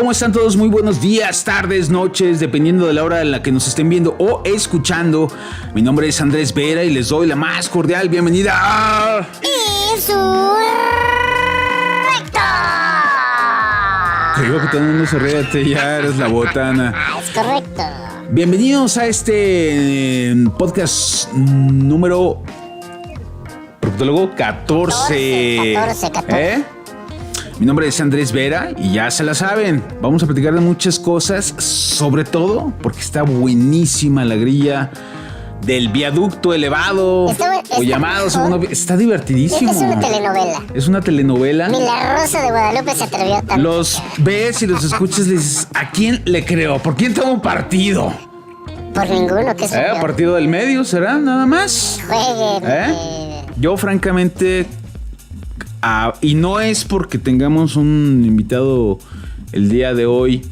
¿Cómo están todos? Muy buenos días, tardes, noches, dependiendo de la hora en la que nos estén viendo o escuchando. Mi nombre es Andrés Vera y les doy la más cordial bienvenida a... Insurrecto. Creo que todo el mundo se ríe, ya eres la botana. Es correcto. Bienvenidos a este podcast número... Proctólogo 14. 14. Mi nombre es Andrés Vera y ya se la saben. Vamos a platicar de muchas cosas, sobre todo porque está buenísima la grilla del viaducto elevado o llamado segundo. Está divertidísimo. Esta es una telenovela. Es una telenovela. Ni la Rosa de Guadalupe se atrevió a tanto. Los ves y los escuchas y dices, ¿a quién le creo? ¿Por quién tomo partido? Por ninguno, que es partido del medio, ¿será? Nada más. Juegue. Yo francamente... y no es porque tengamos un invitado el día de hoy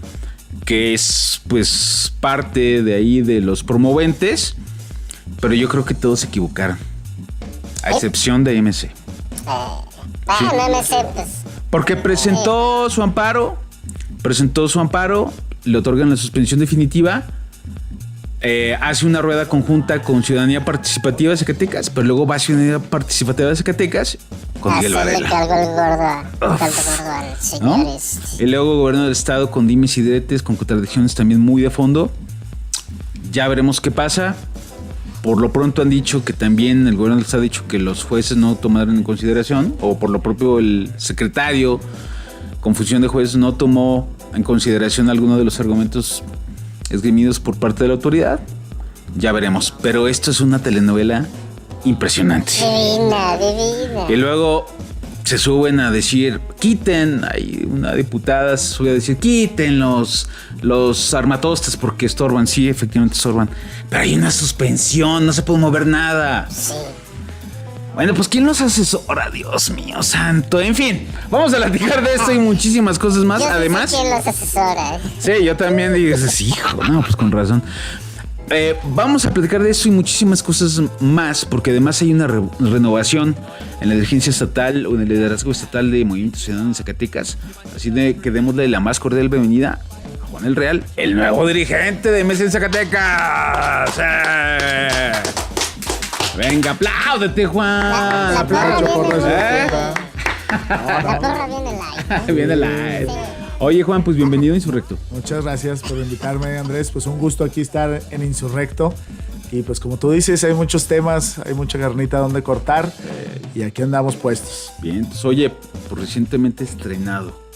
que es pues parte de ahí de los promoventes, pero yo creo que todos se equivocaron, a excepción de MC. MC, pues. Porque presentó su amparo, le otorgan la suspensión definitiva. Hace una rueda conjunta con Ciudadanía Participativa de Zacatecas, pero luego va a Ciudadanía Participativa de Zacatecas con Miguel Varela. Le cargó el gordo al señor, ¿no? Y luego Gobierno del Estado con dimes y diretes, con contradicciones también muy de fondo. Ya veremos qué pasa. Por lo pronto han dicho que también el Gobierno del Estado ha dicho que los jueces no tomaron en consideración, o por lo propio el secretario con función de juez no tomó en consideración alguno de los argumentos esgrimidos por parte de la autoridad. Ya veremos, pero esto es una telenovela impresionante. Divina. Y luego se suben a decir, quiten, hay una diputada se sube a decir, quiten los armatostes porque estorban. Sí, efectivamente estorban, pero hay una suspensión, no se puede mover nada. Sí. Bueno, pues ¿quién los asesora? Dios mío santo. En fin, vamos a platicar de esto y muchísimas cosas más. Yo además, sé quién los asesora. Sí, yo también dices, hijo, no, pues con razón. Vamos a platicar de eso y muchísimas cosas más, porque además hay una renovación en la dirigencia estatal o en el liderazgo estatal de Movimiento Ciudadano en Zacatecas. Así de que démosle la más cordial bienvenida a Juan el Real, el nuevo dirigente de MC en Zacatecas. Venga, apláudete, Juan. La porra viene light. Viene light. Oye, Juan, pues bienvenido a Insurrecto. Muchas gracias por invitarme, Andrés. Pues un gusto aquí estar en Insurrecto. Y pues como tú dices, hay muchos temas, hay mucha carnita donde cortar. Y aquí andamos puestos. Bien, pues oye, pues recientemente estrenado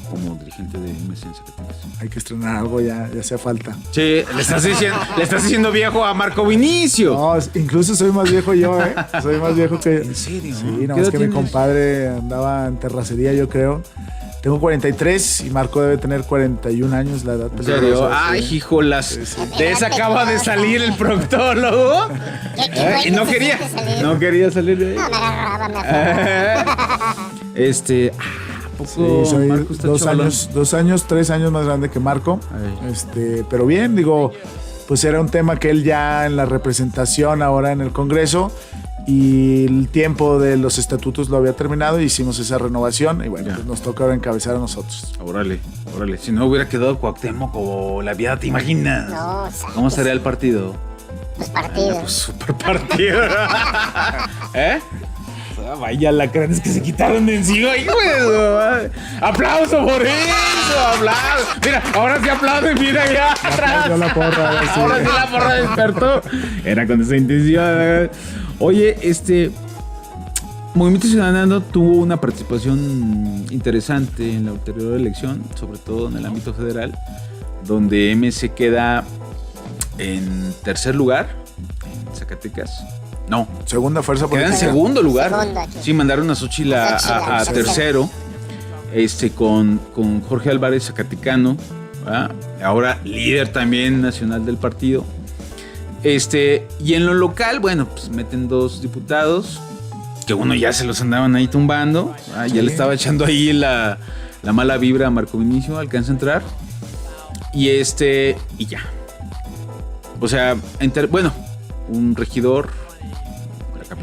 como dirigente de MC en Zacatecas. Hay que estrenar algo, ya hacía falta. Sí, le estás diciendo viejo a Marco Vinicio. No, incluso soy más viejo yo, ¿eh? Soy más viejo que... ¿En serio? Sí, no, es que mi compadre andaba en terracería, yo creo. Tengo 43 y Marco debe tener 41 años, la edad. ¿En serio? Ay, hijolas. Sí. De esa acaba de salir el proctólogo. Y no quería salir de ahí. No, me agarraba. Sí, soy 2 años, 3 años más grande que Marco. Pero bien, digo, pues era un tema que él ya en la representación ahora en el Congreso y el tiempo de los estatutos lo había terminado y hicimos esa renovación y bueno, pues nos toca ahora encabezar a nosotros. Órale. Si no hubiera quedado Cuauhtémoc o la Viada, ¿te imaginas? No, ¿Cómo sería el partido? Pues partido. Pues super partido. Vaya lacranes que se quitaron de encima, hijo de... ¡Aplauso por eso! ¡Aplauso! Mira, ahora sí aplauden, mira ya atrás. Ahora sí la porra despertó. Era con esa intención. Oye, Movimiento Ciudadano tuvo una participación interesante en la ulterior elección, sobre todo en el ámbito federal, donde MC queda en tercer lugar en Zacatecas. No. Segunda fuerza política. Queda en segundo lugar. Sí, mandaron a Xochitl a tercero. Con Jorge Álvarez, zacatecano. ¿Verdad? Ahora líder también nacional del partido. Y en lo local, bueno, pues meten 2 diputados. Que uno ya se los andaban ahí tumbando. Sí. Ya le estaba echando ahí la mala vibra a Marco Vinicio. Alcanza a entrar. Y ya. O sea, un regidor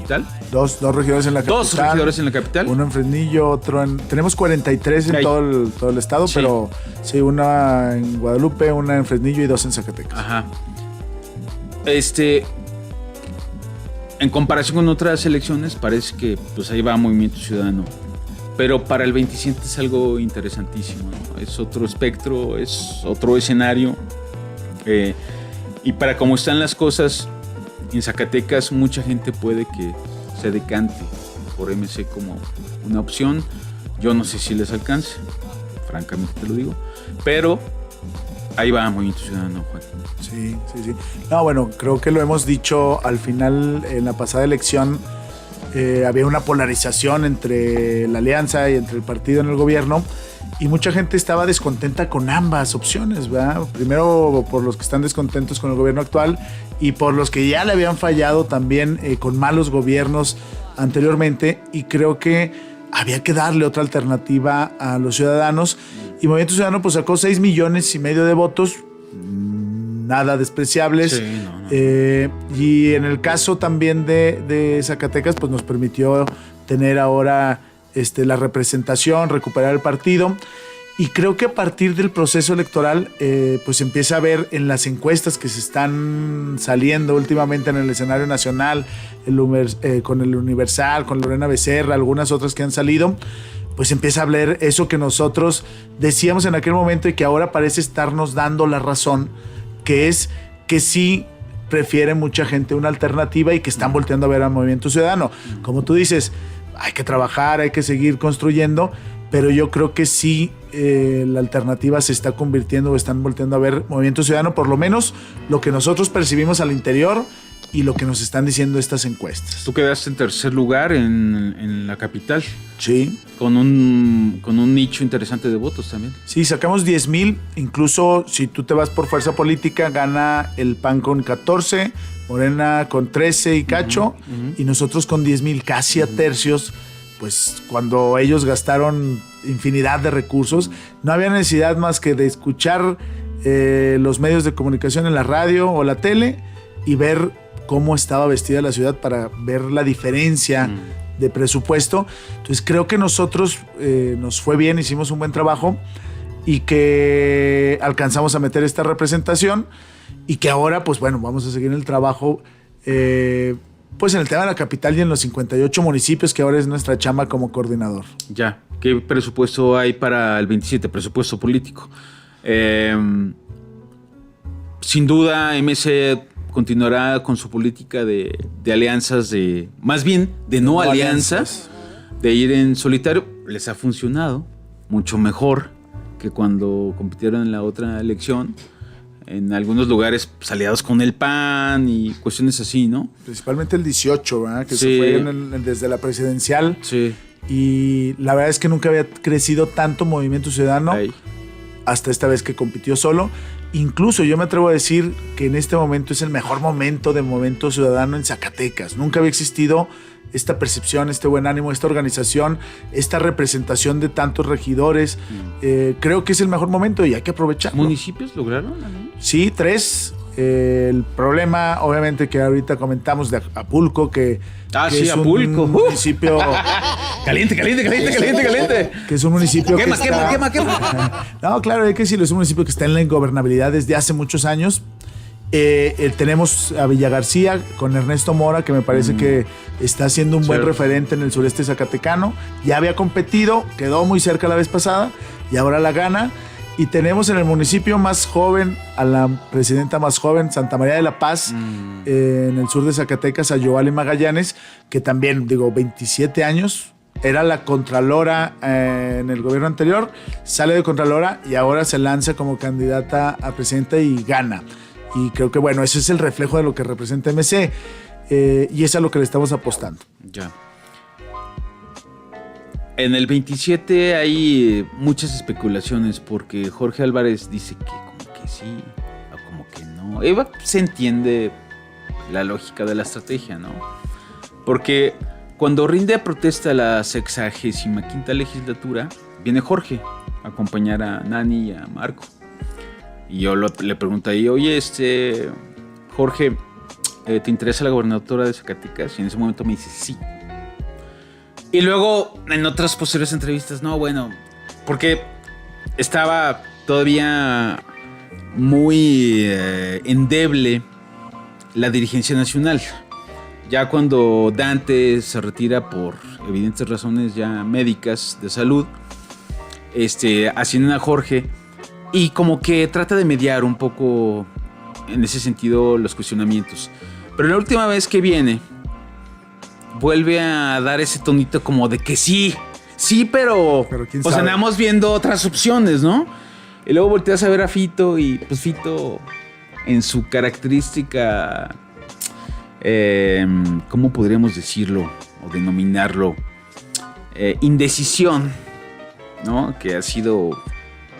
capital. Dos regidores en la capital. Dos regidores en la capital. Uno en Fresnillo, otro en... Tenemos 43 en todo el estado, sí. Pero sí, una en Guadalupe, una en Fresnillo y 2 en Zacatecas. Ajá. En comparación con otras elecciones, parece que pues ahí va Movimiento Ciudadano. Pero para el 27 es algo interesantísimo, ¿no? Es otro espectro, es otro escenario. Y para cómo están las cosas, en Zacatecas mucha gente puede que se decante por MC como una opción. Yo no sé si les alcance, francamente te lo digo. Pero ahí va Movimiento Ciudadano, Juan. Sí. No, bueno, creo que lo hemos dicho al final, en la pasada elección, había una polarización entre la alianza y entre el partido en el gobierno y mucha gente estaba descontenta con ambas opciones, ¿verdad? Primero por los que están descontentos con el gobierno actual y por los que ya le habían fallado también con malos gobiernos anteriormente, y creo que había que darle otra alternativa a los ciudadanos, y Movimiento Ciudadano pues sacó 6,5 millones de votos, nada despreciables. Sí, no. Y en el caso también de Zacatecas, pues nos permitió tener ahora la representación, recuperar el partido. Y creo que a partir del proceso electoral, pues empieza a ver en las encuestas que se están saliendo últimamente en el escenario nacional, con el Universal, con Lorena Becerra, algunas otras que han salido, pues empieza a hablar eso que nosotros decíamos en aquel momento y que ahora parece estarnos dando la razón, que es que sí prefiere mucha gente una alternativa y que están volteando a ver al Movimiento Ciudadano. Como tú dices, hay que trabajar, hay que seguir construyendo, pero yo creo que sí la alternativa se está convirtiendo o están volteando a ver Movimiento Ciudadano, por lo menos lo que nosotros percibimos al interior y lo que nos están diciendo estas encuestas. Tú quedaste en tercer lugar en la capital. Sí. Con un nicho interesante de votos también. Sí, sacamos 10,000. Incluso si tú te vas por fuerza política, gana el PAN con 14, Morena con 13 y cacho, y nosotros con 10,000, casi a tercios. Pues cuando ellos gastaron infinidad de recursos, no había necesidad más que de escuchar los medios de comunicación en la radio o la tele y ver cómo estaba vestida la ciudad para ver la diferencia de presupuesto. Entonces creo que nosotros nos fue bien, hicimos un buen trabajo y que alcanzamos a meter esta representación y que ahora pues bueno, vamos a seguir el trabajo pues en el tema de la capital y en los 58 municipios, que ahora es nuestra chamba como coordinador. Ya, ¿qué presupuesto hay para el 27? Presupuesto político. Sin duda MC continuará con su política de alianzas, más bien de no alianzas, de ir en solitario. Les ha funcionado mucho mejor que cuando compitieron en la otra elección. En algunos lugares pues, aliados con el PAN y cuestiones así, ¿no? Principalmente el 18, ¿verdad? Que sí. Se fue desde la presidencial. Sí. Y la verdad es que nunca había crecido tanto Movimiento Ciudadano hasta esta vez que compitió solo. Incluso yo me atrevo a decir que en este momento es el mejor momento de Movimiento Ciudadano en Zacatecas. Nunca había existido esta percepción, este buen ánimo, esta organización, esta representación de tantos regidores. Creo que es el mejor momento y hay que aprovecharlo. ¿Municipios lograron? Sí, 3. El problema, obviamente, que ahorita comentamos de Apulco, que sí, es Apulco. Un municipio... Caliente. Que es un municipio quema. No, claro, hay que decirlo, es un municipio que está en la ingobernabilidad desde hace muchos años. Tenemos a Villa García con Ernesto Mora, que me parece que está siendo un buen referente en el sureste zacatecano. Ya había competido, quedó muy cerca la vez pasada y ahora la gana. Y tenemos en el municipio más joven, a la presidenta más joven, Santa María de la Paz, en el sur de Zacatecas, a Yoali Magallanes, que también, 27 años, era la contralora en el gobierno anterior, sale de contralora y ahora se lanza como candidata a presidenta y gana. Y creo que, bueno, ese es el reflejo de lo que representa MC y es a lo que le estamos apostando. Ya. En el 27 hay muchas especulaciones porque Jorge Álvarez dice que como que sí o como que no. Eva se entiende la lógica de la estrategia, ¿no? Porque cuando rinde a protesta la 65ª legislatura, viene Jorge a acompañar a Nani y a Marco. Y yo le pregunto ahí, oye, Jorge, ¿te interesa la gobernatura de Zacatecas? Y en ese momento me dice sí. Y luego en otras posteriores entrevistas, no, bueno, porque estaba todavía muy endeble la dirigencia nacional. Ya cuando Dante se retira por evidentes razones ya médicas de salud, ascienden a Jorge y como que trata de mediar un poco en ese sentido los cuestionamientos. Pero la última vez que viene, vuelve a dar ese tonito como de que sí, pero ¿quién pues sabe? andamos viendo otras opciones, ¿no? Y luego volteas a ver a Fito y pues Fito en su característica, ¿cómo podríamos decirlo o denominarlo? Indecisión, ¿no? Que ha sido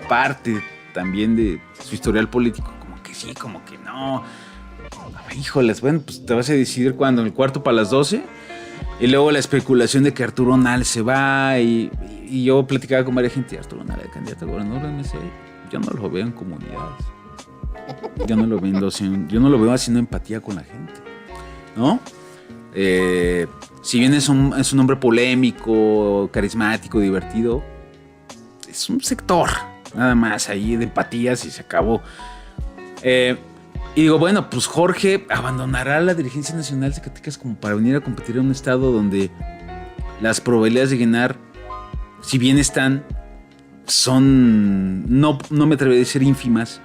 parte también de su historial político, como que sí, como que no. Híjoles, bueno, pues te vas a decidir cuándo, en el cuarto para las 12. Y luego la especulación de que Arturo Nal se va y yo platicaba con varias gente, Arturo Nal, el candidato a gobernador de MC, yo no lo veo en comunidades. Yo no lo veo haciendo empatía con la gente, ¿no? Si bien es un hombre polémico, carismático, divertido, es un sector nada más ahí de empatías y se acabó. Y digo, bueno, pues Jorge abandonará la dirigencia nacional de Zacatecas como para venir a competir en un estado donde las probabilidades de ganar, si bien están, son, no me atrevería a decir ínfimas,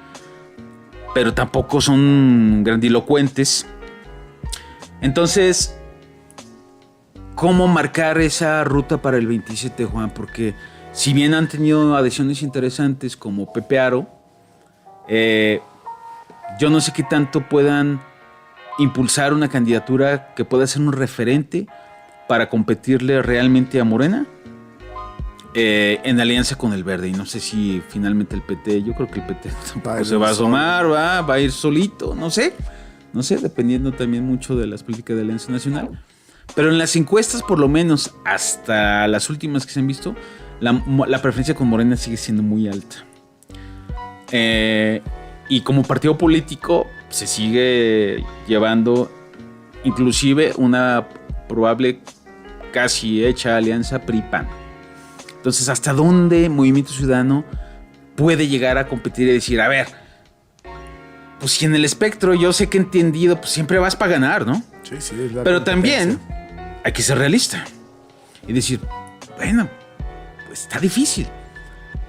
pero tampoco son grandilocuentes. Entonces, ¿cómo marcar esa ruta para el 27, Juan? Porque si bien han tenido adhesiones interesantes como Pepe Aro, yo no sé qué tanto puedan impulsar una candidatura que pueda ser un referente para competirle realmente a Morena en alianza con el Verde. Y no sé si finalmente el PT, yo creo que el PT tampoco se va a asomar, va a ir solito, no sé, dependiendo también mucho de las políticas de Alianza Nacional. Pero en las encuestas, por lo menos hasta las últimas que se han visto, la preferencia con Morena sigue siendo muy alta. Y como partido político se sigue llevando inclusive una probable casi hecha alianza PRI-PAN. Entonces, ¿hasta dónde Movimiento Ciudadano puede llegar a competir y decir, a ver, pues si en el espectro yo sé que he entendido, pues siempre vas para ganar, ¿no? Sí, es la Pero competencia. también hay que ser realista y decir, bueno, pues está difícil,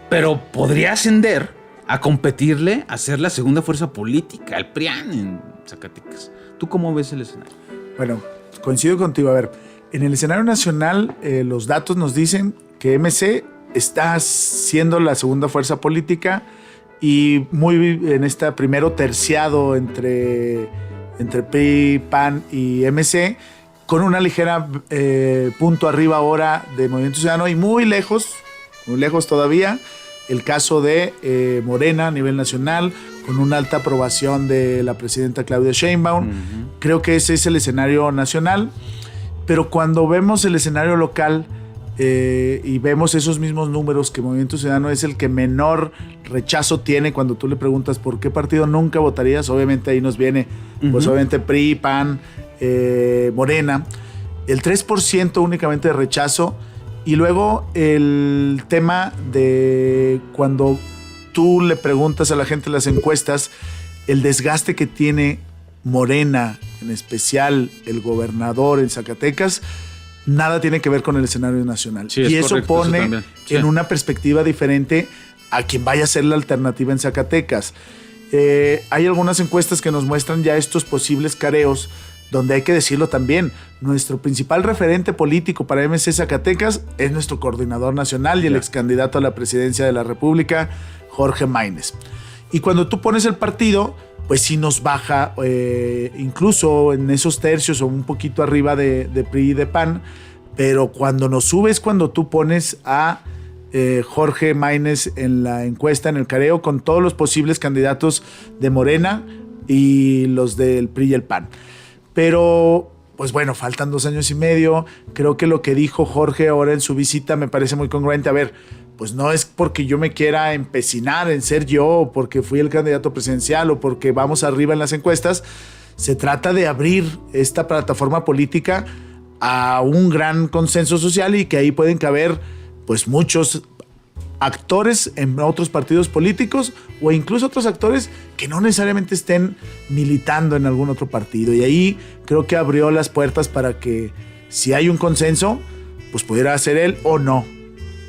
pero podría ascender a competirle, a ser la segunda fuerza política, al PRIAN en Zacatecas. ¿Tú cómo ves el escenario? Bueno, coincido contigo. A ver, en el escenario nacional, los datos nos dicen que MC está siendo la segunda fuerza política y muy en esta primero terciado entre PRI, PAN y MC, con una ligera punto arriba ahora de Movimiento Ciudadano y muy lejos todavía, el caso de Morena a nivel nacional, con una alta aprobación de la presidenta Claudia Sheinbaum. Creo que ese es el escenario nacional, pero cuando vemos el escenario local y vemos esos mismos números, que Movimiento Ciudadano es el que menor rechazo tiene cuando tú le preguntas por qué partido nunca votarías, obviamente ahí nos viene, pues obviamente PRI, PAN, Morena, el 3% únicamente de rechazo. Y luego el tema de cuando tú le preguntas a la gente en las encuestas, el desgaste que tiene Morena, en especial el gobernador en Zacatecas, nada tiene que ver con el escenario nacional. Sí, y eso correcto, pone eso también. Sí. en una perspectiva diferente a quien vaya a ser la alternativa en Zacatecas. Hay algunas encuestas que nos muestran ya estos posibles careos, donde hay que decirlo también, nuestro principal referente político para MC Zacatecas es nuestro coordinador nacional y el ex candidato a la presidencia de la República, Jorge Maínez. Y cuando tú pones el partido, pues sí nos baja, incluso en esos tercios o un poquito arriba de PRI y de PAN, pero cuando nos subes, cuando tú pones a Jorge Maínez en la encuesta, en el careo, con todos los posibles candidatos de Morena y los del PRI y el PAN. Pero, pues bueno, faltan 2 años y medio. Creo que lo que dijo Jorge ahora en su visita me parece muy congruente. A ver, pues no es porque yo me quiera empecinar en ser yo, o porque fui el candidato presidencial, o porque vamos arriba en las encuestas, se trata de abrir esta plataforma política a un gran consenso social y que ahí pueden caber pues muchos actores en otros partidos políticos o incluso otros actores que no necesariamente estén militando en algún otro partido. Y ahí creo que abrió las puertas para que si hay un consenso, pues pudiera ser él o no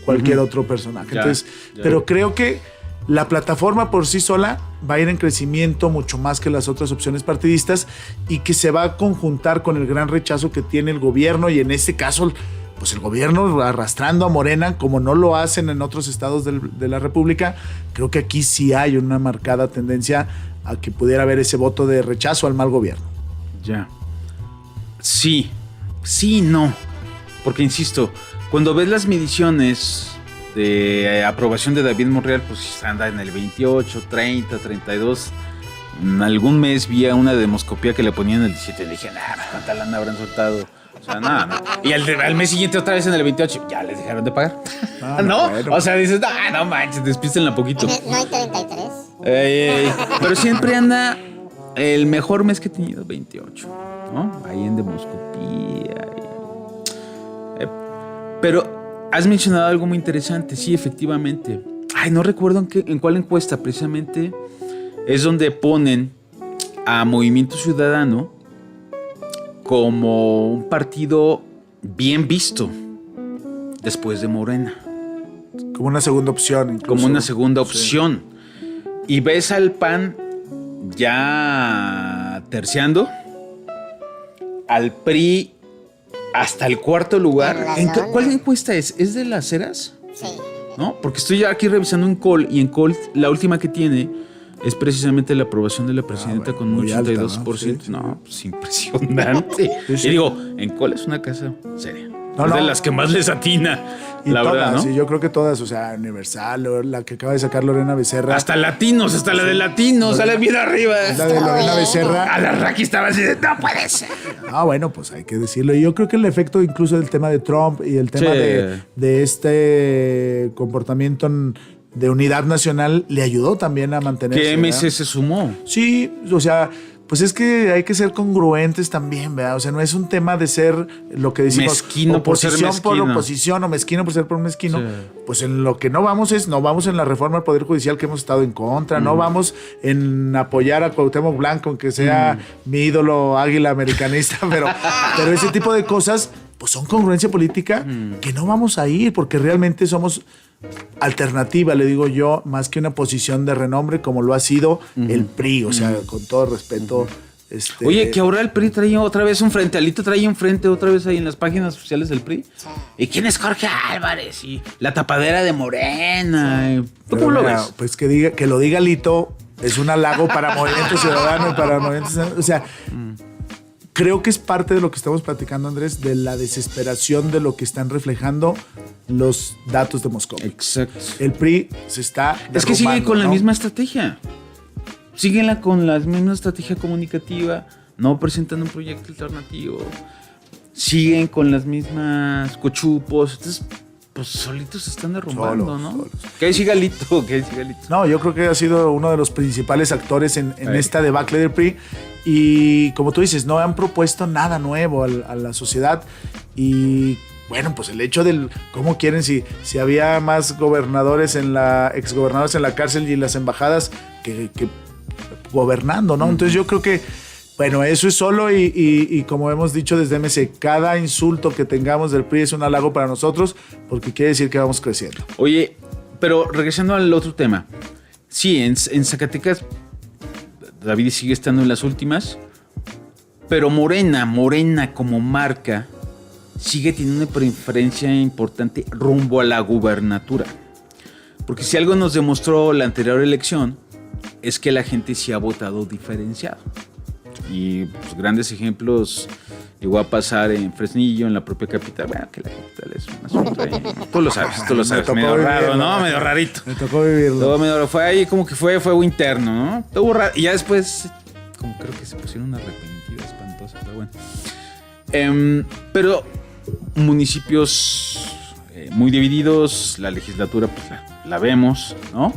cualquier otro personaje. Entonces, pero creo que la plataforma por sí sola va a ir en crecimiento mucho más que las otras opciones partidistas y que se va a conjuntar con el gran rechazo que tiene el gobierno y en este caso pues el gobierno arrastrando a Morena como no lo hacen en otros estados de la República. Creo que aquí sí hay una marcada tendencia a que pudiera haber ese voto de rechazo al mal gobierno. Ya. Sí, no. Porque insisto, cuando ves las mediciones de aprobación de David Monreal, pues anda en el 28, 30, 32. En algún mes vi una demoscopía que le ponían el 17 y le dije, ¿cuánta lana habrán soltado? O sea, nada. Y al mes siguiente otra vez en el 28, ya les dejaron de pagar. ¿No? Bueno. O sea, dices, no manches, despístenla poquito. No hay 33. Pero siempre anda el mejor mes que he tenido, 28, ¿no? Ahí en demoscopía. Pero has mencionado algo muy interesante, sí, efectivamente. No recuerdo en cuál encuesta precisamente es donde ponen a Movimiento Ciudadano como un partido bien visto después de Morena. Como una segunda opción. Incluso. Como una segunda opción. Sí. Y ves al PAN ya terciando, al PRI hasta el cuarto lugar. ¿Cuál encuesta es? ¿Es de las Heras? Sí. ¿No? Porque estoy aquí revisando en Col y en Col la última que tiene es precisamente la aprobación de la presidenta con un 82%. No, pues impresionante. Sí. Y digo, en Col es una casa seria. Es de las que más les atina. Y la todas, verdad, ¿no? Sí, yo creo que todas, o sea, Universal, la que acaba de sacar Lorena Becerra. Hasta Latinos, hasta la de Latinos, sale bien arriba. La de Lorena Becerra. A la Raki estaba así de, no puede ser. Bueno, pues hay que decirlo. Y yo creo que el efecto incluso del tema de Trump y el tema de este comportamiento de unidad nacional le ayudó también a mantenerse. Que MC se sumó. Sí, o sea, pues es que hay que ser congruentes también, ¿verdad? O sea, no es un tema de ser lo que decimos mezquino oposición por oposición o mezquino por ser por mezquino. Sí. Pues en lo que no vamos en la reforma al Poder Judicial que hemos estado en contra, no vamos en apoyar a Cuauhtémoc Blanco, aunque sea mi ídolo águila americanista, pero ese tipo de cosas pues son congruencia política que no vamos a ir porque realmente somos alternativa, le digo yo, más que una posición de renombre como lo ha sido el PRI, o sea, con todo respeto. Oye, que ahora el PRI trae otra vez un frente, Alito trae un frente otra vez ahí en las páginas oficiales del PRI. Sí. ¿Y quién es Jorge Álvarez? Y la tapadera de Morena. ¿Tú cómo lo ves? Pues que lo diga Alito es un halago para Movimiento Ciudadano y para Movimiento Ciudadano. O sea, creo que es parte de lo que estamos platicando, Andrés, de la desesperación de lo que están reflejando los datos de Moscú. Exacto. El PRI se está derrumbando. Es que siguen con la misma estrategia. Siguen con la misma estrategia comunicativa. No presentan un proyecto alternativo. Siguen con las mismas cochupos. Entonces, pues solitos se están derrumbando, ¿no? Solos. Que ahí siga Alito. No, yo creo que ha sido uno de los principales actores en esta debacle del PRI. Y como tú dices, no han propuesto nada nuevo a la sociedad. Y bueno, pues el hecho del cómo quieren, si había más exgobernadores en la cárcel y en las embajadas que gobernando, ¿no? Entonces yo creo que, bueno, eso es solo y como hemos dicho desde MC, cada insulto que tengamos del PRI es un halago para nosotros porque quiere decir que vamos creciendo. Oye, pero regresando al otro tema. Sí, en Zacatecas David sigue estando en las últimas, pero Morena como marca sigue teniendo una preferencia importante rumbo a la gubernatura. Porque si algo nos demostró la anterior elección es que la gente sí ha votado diferenciado. Y pues, grandes ejemplos llegó a pasar en Fresnillo, en la propia capital. Bueno, que la capital es un asunto ahí. Tú lo sabes. Medio raro, ¿no? Medio rarito. Me tocó vivirlo. Todo medio, fue ahí como que fue fuego interno, ¿no? Estuvo raro. Y ya después, como creo que se pusieron una arrepentida espantosa, pero bueno. Pero municipios muy divididos, la legislatura pues la vemos, ¿no?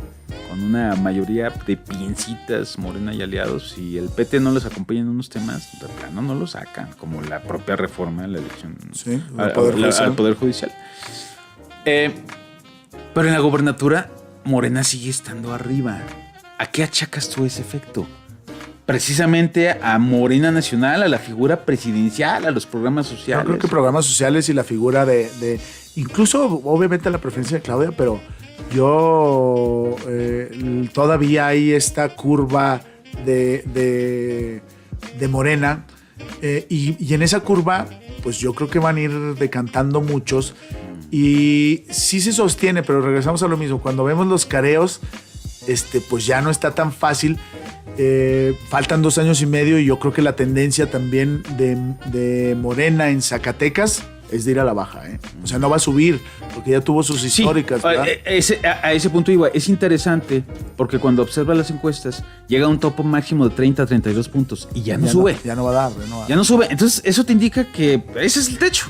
con una mayoría de pincitas, Morena y aliados, y el PT no les acompaña en unos temas, de plano no lo sacan, como la propia reforma de la elección al Poder Judicial. Pero en la gobernatura, Morena sigue estando arriba. ¿A qué achacas tú ese efecto? Precisamente a Morena Nacional, a la figura presidencial, a los programas sociales. Yo creo que programas sociales y la figura de incluso, obviamente, la preferencia de Claudia, pero yo todavía hay esta curva de Morena y en esa curva, pues yo creo que van a ir decantando muchos y sí se sostiene, pero regresamos a lo mismo. Cuando vemos los careos, pues ya no está tan fácil. Faltan 2 años y medio y yo creo que la tendencia también de Morena en Zacatecas es de ir a la baja, ¿eh? O sea, no va a subir porque ya tuvo sus históricas, ¿verdad? A ese punto iba. Es interesante porque cuando observas las encuestas llega a un topo máximo de 30 a 32 puntos y ya no sube. Ya no va a dar. Ya no sube. Entonces eso te indica que ese es el techo.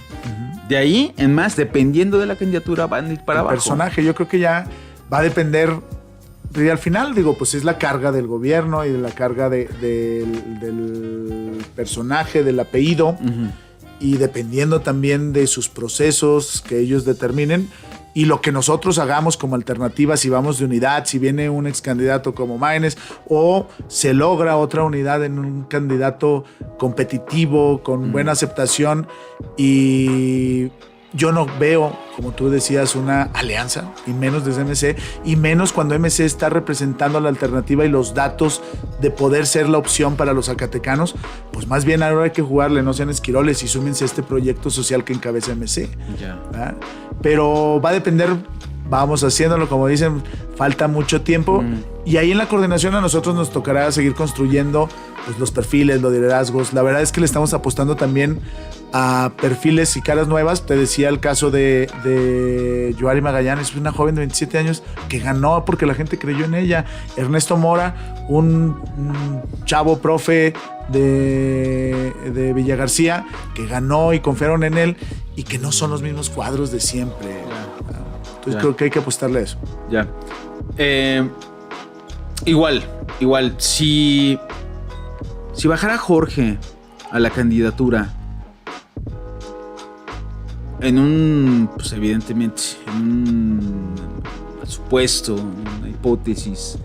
De ahí en más, dependiendo de la candidatura, van a ir para abajo. El personaje, yo creo que ya va a depender. Y al final, pues es la carga del gobierno y de la carga del personaje, del apellido. Y dependiendo también de sus procesos que ellos determinen y lo que nosotros hagamos como alternativa, si vamos de unidad, si viene un ex candidato como Maínez o se logra otra unidad en un candidato competitivo, con buena aceptación, y yo no veo, como tú decías, una alianza, y menos desde MC, y menos cuando MC está representando la alternativa y los datos de poder ser la opción para los zacatecanos. Pues más bien ahora hay que jugarle, no sean esquiroles y súmense a este proyecto social que encabeza MC. ¿Verdad? Pero va a depender, vamos haciéndolo, como dicen, falta mucho tiempo. Y ahí en la coordinación a nosotros nos tocará seguir construyendo pues, los perfiles, los liderazgos. La verdad es que le estamos apostando también a perfiles y caras nuevas. Te decía el caso de Yoari Magallanes, una joven de 27 años que ganó porque la gente creyó en ella. Ernesto Mora, un chavo profe de Villa García que ganó y confiaron en él y que no son los mismos cuadros de siempre. Entonces creo que hay que apostarle a eso. Ya. Igual, si bajara Jorge a la candidatura en un, pues evidentemente, en un supuesto, una hipótesis,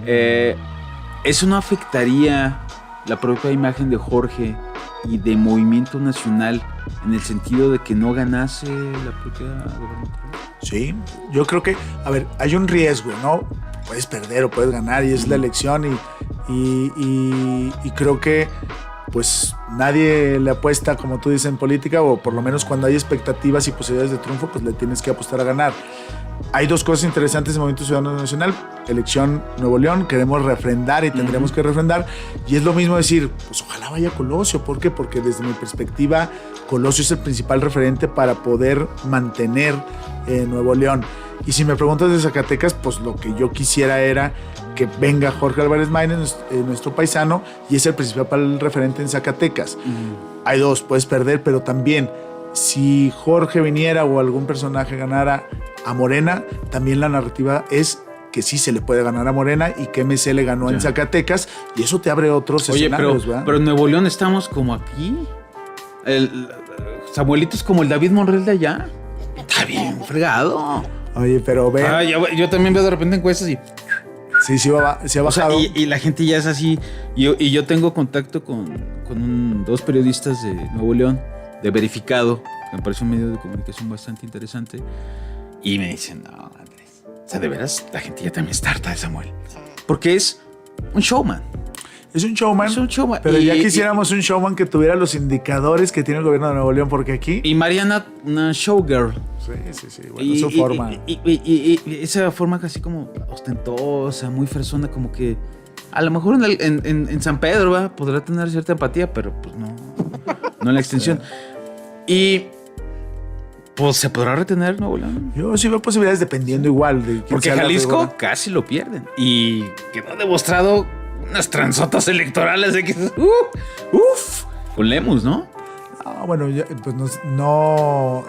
eso no afectaría la propia imagen de Jorge y de Movimiento Nacional en el sentido de que no ganase la propia gobernatura. Sí, yo creo que, a ver, hay un riesgo, ¿no? Puedes perder o puedes ganar y es la elección y creo que pues nadie le apuesta, como tú dices, en política, o por lo menos cuando hay expectativas y posibilidades de triunfo, pues le tienes que apostar a ganar. Hay 2 cosas interesantes en Movimiento Ciudadano Nacional. Elección Nuevo León, queremos refrendar y tendremos que refrendar. Y es lo mismo decir, pues ojalá vaya Colosio. ¿Por qué? Porque desde mi perspectiva, Colosio es el principal referente para poder mantener Nuevo León. Y si me preguntas de Zacatecas, pues lo que yo quisiera era que venga Jorge Álvarez Maínez, nuestro paisano, y es el principal referente en Zacatecas. Hay 2, puedes perder, pero también si Jorge viniera o algún personaje ganara a Morena, también la narrativa es que sí se le puede ganar a Morena y que MC le ganó en Zacatecas, y eso te abre otros escenarios, ¿verdad? Pero en Nuevo León estamos como aquí. Samuelito es como el David Monreal de allá. Está bien fregado. Oye, pero ve. Yo también veo de repente encuestas y. Sí ha bajado. O sea, y la gente ya es así. Y yo tengo contacto con 2 periodistas de Nuevo León, de Verificado, que me parece un medio de comunicación bastante interesante. Y me dicen, no, Andrés. O sea, de veras, la gente ya también está harta de Samuel. Porque es un showman. Es un showman. Pero ya quisiéramos un showman que tuviera los indicadores que tiene el gobierno de Nuevo León, porque aquí. Y Mariana, una showgirl. Sí. Bueno, su forma. Y esa forma casi como ostentosa, muy fresona, como que a lo mejor en San Pedro, ¿va? Podrá tener cierta empatía, pero pues no en la extensión. Y pues se podrá retener Nuevo León. Yo sí veo posibilidades dependiendo igual de porque Jalisco casi lo pierden y quedó demostrado unas transotas electorales de que con Lemus, ¿no? Bueno, pues no,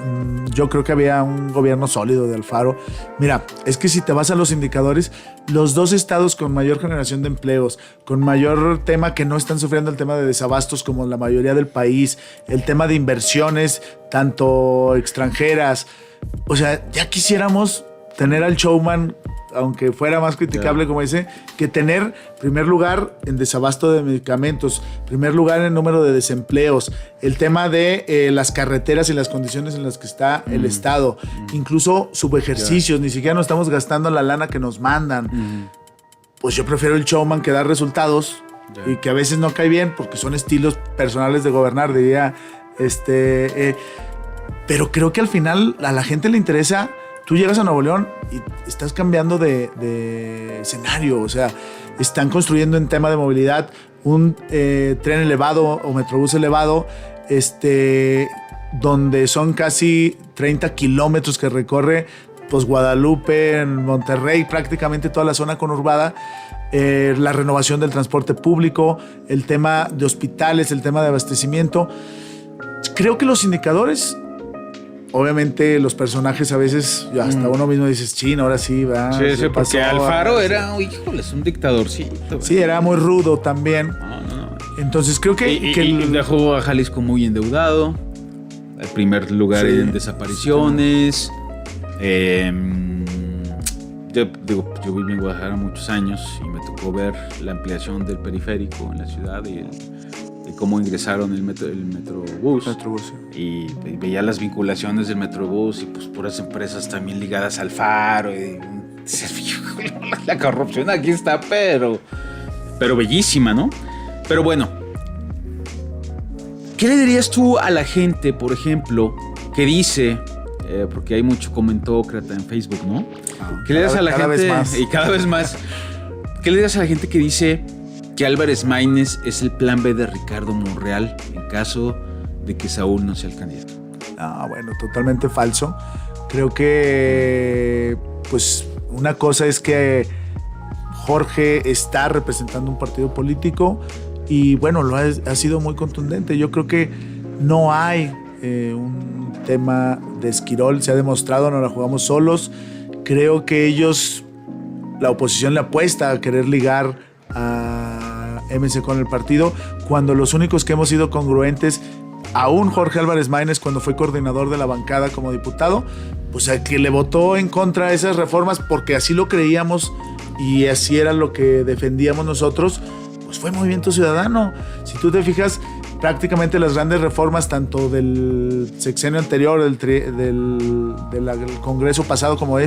yo creo que había un gobierno sólido de Alfaro. Mira, es que si te vas a los indicadores, los 2 estados con mayor generación de empleos, con mayor tema que no están sufriendo el tema de desabastos como la mayoría del país, el tema de inversiones, tanto extranjeras, o sea, ya quisiéramos tener al showman, aunque fuera más criticable, como dice, que tener primer lugar en desabasto de medicamentos, primer lugar en número de desempleos, el tema de las carreteras y las condiciones en las que está el Estado, incluso subejercicios, ni siquiera nos estamos gastando la lana que nos mandan. Pues yo prefiero el showman que dar resultados y que a veces no cae bien porque son estilos personales de gobernar, diría. Pero creo que al final a la gente le interesa. Tú llegas a Nuevo León y estás cambiando de escenario, o sea, están construyendo en tema de movilidad un tren elevado o metrobús elevado, donde son casi 30 kilómetros que recorre, pues Guadalupe, en Monterrey, prácticamente toda la zona conurbada, la renovación del transporte público, el tema de hospitales, el tema de abastecimiento. Creo que los indicadores... Obviamente los personajes a veces hasta uno mismo dices, chin, ahora sí va. Sí, porque pasó, Alfaro era, híjole, es un dictadorcito. Sí, era muy rudo también. No. Entonces creo que... Y dejó a Jalisco muy endeudado. El primer lugar en desapariciones. Yo viví en Guadalajara muchos años y me tocó ver la ampliación del periférico en la ciudad y cómo ingresaron el Metrobús. Y veía las vinculaciones del Metrobús y pues puras empresas también ligadas al Faro. Y la corrupción aquí está, pero bellísima, ¿no? Pero bueno, ¿qué le dirías tú a la gente, por ejemplo, que dice, porque hay mucho comentócrata en Facebook, ¿no? ¿Qué le dirías a la gente? Vez más. Y cada vez más. ¿Qué le dirías a la gente que dice que Álvarez Maínez es el plan B de Ricardo Monreal en caso de que Saúl no sea el candidato? Bueno, totalmente falso. Creo que, pues, una cosa es que Jorge está representando un partido político y, bueno, ha sido muy contundente. Yo creo que no hay un tema de esquirol, se ha demostrado, no la jugamos solos. Creo que ellos, la oposición le apuesta a querer ligar a MC con el partido, cuando los únicos que hemos sido congruentes, aún Jorge Álvarez Maínez cuando fue coordinador de la bancada como diputado, pues al que le votó en contra de esas reformas porque así lo creíamos y así era lo que defendíamos nosotros, pues fue Movimiento Ciudadano. Si tú te fijas, prácticamente las grandes reformas tanto del sexenio anterior, del Congreso pasado como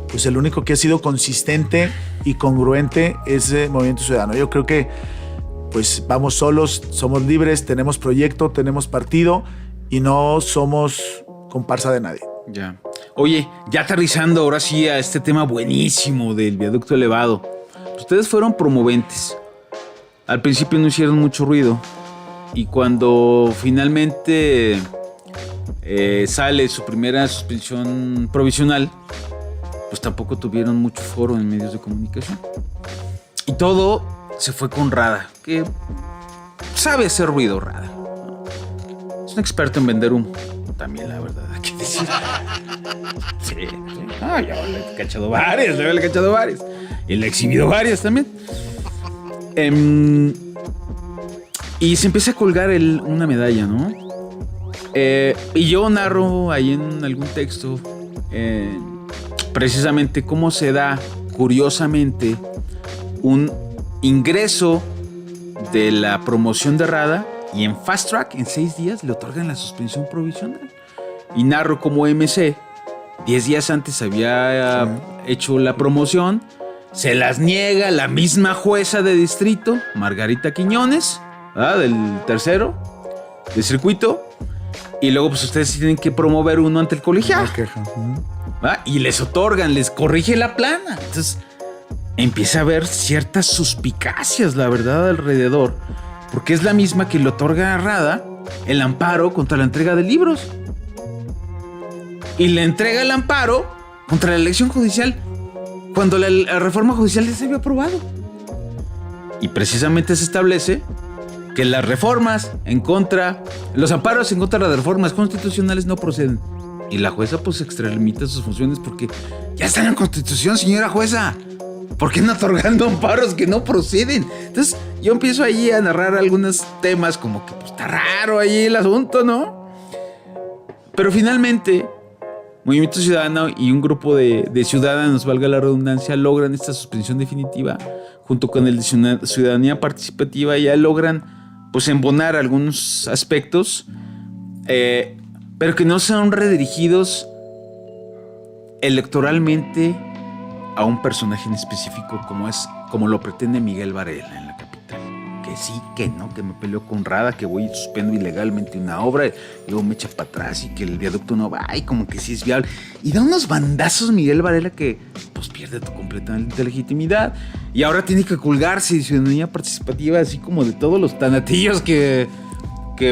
pues el único que ha sido consistente y congruente es Movimiento Ciudadano. Yo creo que pues vamos solos, somos libres, tenemos proyecto, tenemos partido y no somos comparsa de nadie. Ya. Oye, ya aterrizando ahora sí a este tema buenísimo del viaducto elevado. Ustedes fueron promoventes. Al principio no hicieron mucho ruido y cuando finalmente sale su primera suspensión provisional, pues tampoco tuvieron mucho foro en medios de comunicación. Y todo se fue con Rada, que sabe hacer ruido, Rada. Es un experto en vender humo. También, la verdad, hay que decir. Sí. Ah, ya le he cachado varias, Y le he exhibido varias también. Y se empieza a colgar una medalla, ¿no? Y yo narro ahí en algún texto precisamente cómo se da, curiosamente, un ingreso de la promoción de Rada y en Fast Track, en 6 días, le otorgan la suspensión provisional. Y narro como MC, 10 días antes había hecho la promoción, se las niega la misma jueza de distrito, Margarita Quiñones, ¿verdad? Del tercero, de circuito, y luego pues ustedes tienen que promover uno ante el colegiado. ¿Va? Y les otorgan, les corrige la plana. Entonces empieza a haber ciertas suspicacias, la verdad, alrededor, porque es la misma que le otorga a Rada el amparo contra la entrega de libros. Y le entrega el amparo contra la elección judicial cuando la reforma judicial ya se había aprobado. Y precisamente se establece que las reformas en contra, los amparos en contra de las reformas constitucionales no proceden. Y la jueza pues extralimita sus funciones porque ya está en la Constitución, señora jueza. ¿Por qué no otorgando amparos que no proceden? Entonces yo empiezo ahí a narrar algunos temas como que pues está raro ahí el asunto, ¿no? Pero finalmente Movimiento Ciudadano y un grupo de ciudadanos, valga la redundancia, logran esta suspensión definitiva junto con el de Ciudadanía Participativa. Ya logran pues embonar algunos aspectos, pero que no sean redirigidos electoralmente a un personaje en específico como lo pretende Miguel Varela en la capital. Que sí, que no, que me peleó con Rada, que voy y suspendo ilegalmente una obra y luego me echa para atrás y que el viaducto no va y como que sí es viable. Y da unos bandazos Miguel Varela que pues pierde completamente legitimidad y ahora tiene que colgarse de Ciudadanía Participativa, así como de todos los tanatillos que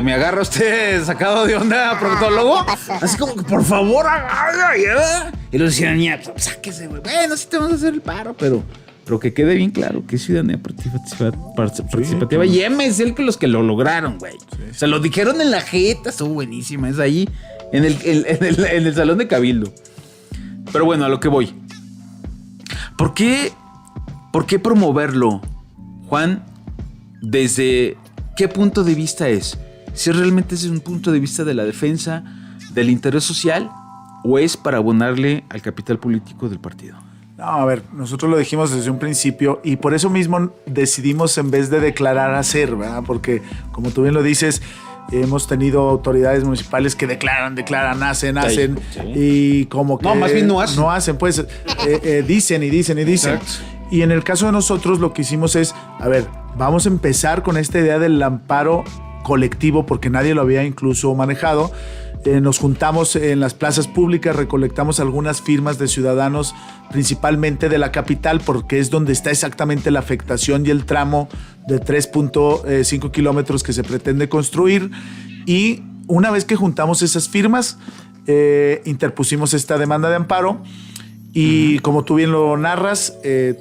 me agarra usted sacado de onda, proctólogo. Así como que por favor haga. Y los ciudadanía, pues, sáquese, güey. Bueno, sí te vamos a hacer el paro, pero que quede bien claro que es Ciudadanía Participativa. Y es el que los que lo lograron, güey. Sí. Se lo dijeron en la jeta, estuvo buenísima. Es ahí, en el salón de Cabildo. Pero bueno, a lo que voy. ¿Por qué promoverlo, Juan? ¿Desde qué punto de vista es? Si realmente es un punto de vista de la defensa del interés social o es para abonarle al capital político del partido. No, a ver, nosotros lo dijimos desde un principio y por eso mismo decidimos en vez de declarar hacer, ¿verdad? Porque como tú bien lo dices, hemos tenido autoridades municipales que declaran, hacen sí. Y como que... No, más bien no hacen. No hacen, pues dicen. Exacto. Y en el caso de nosotros lo que hicimos es, a ver, vamos a empezar con esta idea del amparo colectivo porque nadie lo había incluso manejado. Nos juntamos en las plazas públicas, recolectamos algunas firmas de ciudadanos, principalmente de la capital, porque es donde está exactamente la afectación y el tramo de 3.5 kilómetros que se pretende construir. Y una vez que juntamos esas firmas, interpusimos esta demanda de amparo. Y como tú bien lo narras,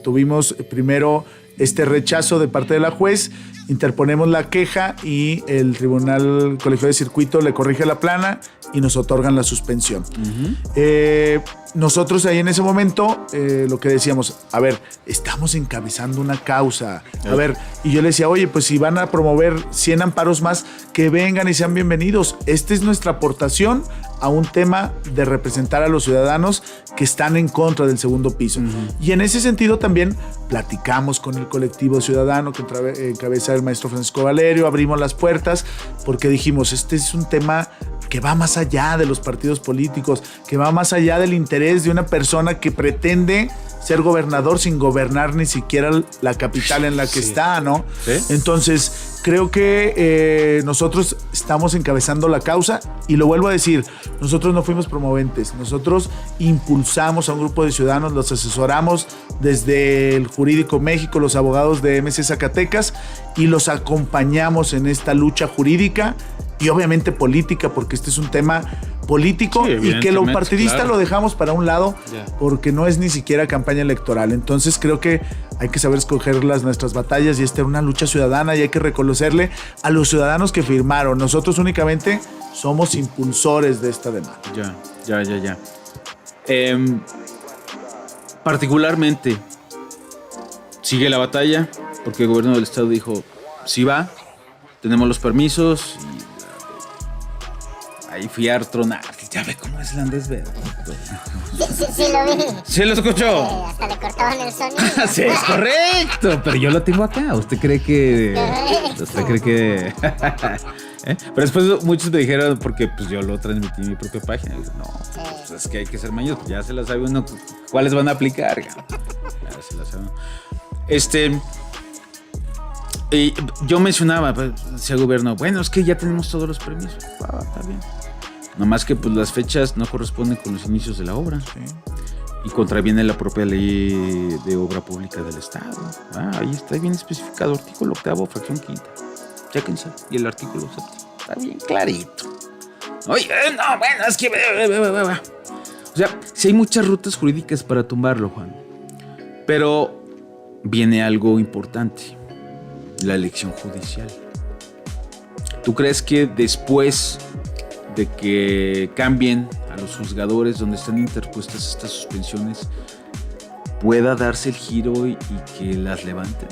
tuvimos primero este rechazo de parte de la juez, interponemos la queja y el Tribunal Colegiado de Circuito le corrige la plana y nos otorgan la suspensión. Nosotros ahí en ese momento lo que decíamos, a ver, estamos encabezando una causa, a ver, y yo le decía, oye, pues si van a promover 100 amparos más, que vengan y sean bienvenidos. Esta es nuestra aportación a un tema de representar a los ciudadanos que están en contra del segundo piso. Y en ese sentido también platicamos con el colectivo ciudadano que encabeza el maestro Francisco Valerio, abrimos las puertas porque dijimos, este es un tema que va más allá de los partidos políticos, que va más allá del interés de una persona que pretende ser gobernador sin gobernar ni siquiera la capital en la que está, ¿no? ¿Sí? Entonces, creo que nosotros estamos encabezando la causa y lo vuelvo a decir, nosotros no fuimos promoventes, nosotros impulsamos a un grupo de ciudadanos, los asesoramos desde el Jurídico México, los abogados de MC Zacatecas y los acompañamos en esta lucha jurídica y obviamente política, porque este es un tema político, sí, y que lo partidista claro, lo dejamos para un lado porque no es ni siquiera campaña electoral. Entonces creo que hay que saber escoger nuestras batallas y esta es una lucha ciudadana y hay que reconocerle a los ciudadanos que firmaron. Nosotros únicamente somos impulsores de esta demanda. Ya. Particularmente sigue la batalla porque el gobierno del estado dijo, sí va, tenemos los permisos y ahí fui a tronar. Ya ve cómo es el Andrés Verde. Sí, lo vi. ¿Sí lo escuchó? Hasta le cortaban el sonido. Sí, es correcto. Pero yo lo tengo acá. ¿Usted cree que...? Pero después muchos me dijeron, porque pues yo lo transmití en mi propia página. Y dije, no, pues es que hay que ser mañosos. Pues ya se la sabe uno cuáles van a aplicar. Ya se la sabe. Y yo mencionaba, decía el gobierno, bueno, es que ya tenemos todos los permisos. Está bien. Nomás que pues las fechas no corresponden con los inicios de la obra. Sí. Y contraviene la propia ley de obra pública del Estado. Ahí está bien especificado, artículo 8º, fracción 5ª. Chéquense. Y el artículo 7º. Está bien clarito. Oye, no, bueno, es que... O sea, sí hay muchas rutas jurídicas para tumbarlo, Juan. Pero viene algo importante. La elección judicial. ¿Tú crees que después de que cambien a los juzgadores donde están interpuestas estas suspensiones, pueda darse el giro y que las levanten?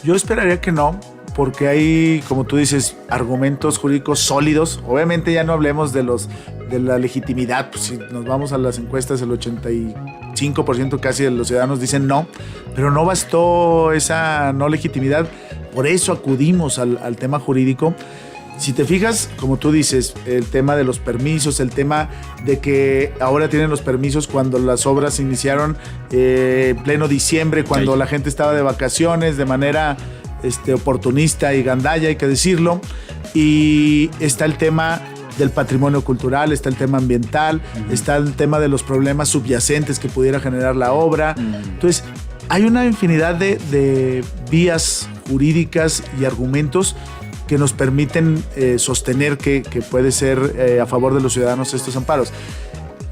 Yo esperaría que no, porque hay, como tú dices, argumentos jurídicos sólidos. Obviamente ya no hablemos de la legitimidad. Pues si nos vamos a las encuestas, el 85% casi de los ciudadanos dicen no, pero no bastó esa no legitimidad. Por eso acudimos al tema jurídico. Si te fijas, como tú dices, el tema de los permisos, el tema de que ahora tienen los permisos cuando las obras se iniciaron en pleno diciembre, cuando la gente estaba de vacaciones de manera oportunista y gandalla, hay que decirlo. Y está el tema del patrimonio cultural, está el tema ambiental, está el tema de los problemas subyacentes que pudiera generar la obra. Entonces, hay una infinidad de vías jurídicas y argumentos que nos permiten sostener que puede ser a favor de los ciudadanos estos amparos.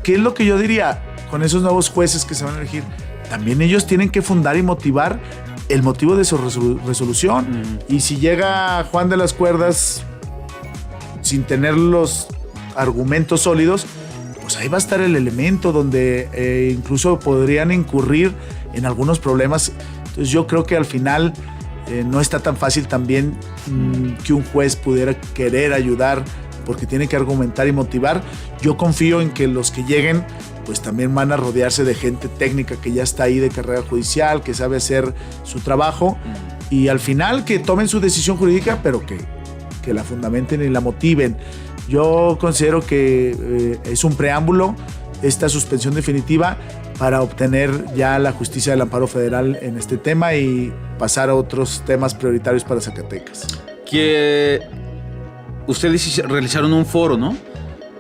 ¿Qué es lo que yo diría con esos nuevos jueces que se van a elegir? También ellos tienen que fundar y motivar el motivo de su resolución. Y si llega Juan de las Cuerdas sin tener los argumentos sólidos, pues ahí va a estar el elemento donde incluso podrían incurrir en algunos problemas. Entonces yo creo que al final no está tan fácil también que un juez pudiera querer ayudar, porque tiene que argumentar y motivar. Yo confío en que los que lleguen pues también van a rodearse de gente técnica que ya está ahí de carrera judicial, que sabe hacer su trabajo, y al final que tomen su decisión jurídica, pero que la fundamenten y la motiven. Yo considero que es un preámbulo esta suspensión definitiva para obtener ya la justicia del amparo federal en este tema y pasar a otros temas prioritarios para Zacatecas. Que ustedes realizaron un foro, ¿no?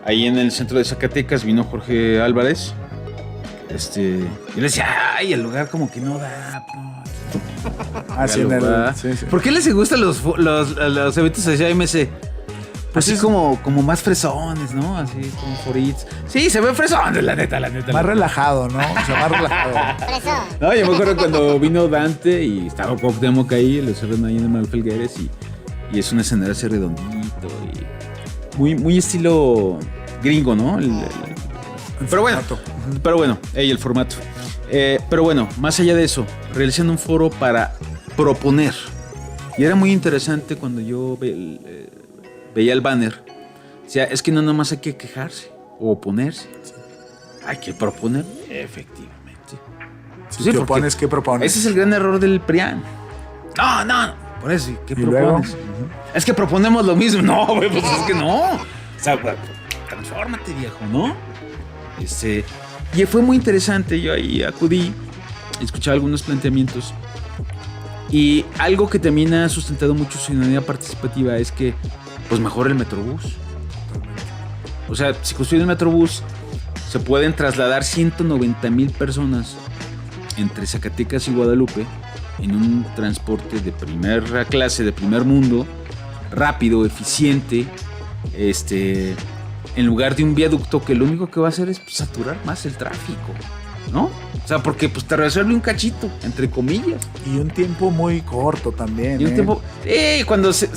Ahí en el centro de Zacatecas vino Jorge Álvarez. Y le decía, ay, el lugar como que no da. Sí, sí. ¿Por qué les gustan los eventos de AMC? Pues así como más fresones, ¿no? Así como foritos. Sí, se ven fresones, la neta. Más relajado, ¿no? O sea, más relajado. No, yo me acuerdo cuando vino Dante y estaba Cuauhtémoc ahí, lo hicieron ahí en el Manuel Felgueres y es un escenario así redondito y muy estilo gringo, ¿no? Pero bueno, el formato. Pero bueno, más allá de eso, realizando un foro para proponer. Y era muy interesante cuando yo veía el banner. O sea, es que no nomás hay que quejarse o oponerse. Hay que proponer, efectivamente. Sí, ¿qué opones? ¿Qué propones? Ese es el gran error del PRIAN. No. Por eso, ¿qué propones? Es que proponemos lo mismo. No, güey, pues es que no. O sea, transfórmate, viejo, ¿no? Y fue muy interesante. Yo ahí acudí, escuchaba algunos planteamientos. Y algo que también ha sustentado mucho ciudadanía participativa es que, pues mejor el Metrobús. O sea, si construyen el Metrobús, se pueden trasladar 190,000 personas entre Zacatecas y Guadalupe en un transporte de primera clase, de primer mundo, rápido, eficiente, en lugar de un viaducto que lo único que va a hacer es saturar más el tráfico, ¿no? O sea, porque pues te resuelve un cachito, entre comillas. Y un tiempo muy corto también. Y un tiempo...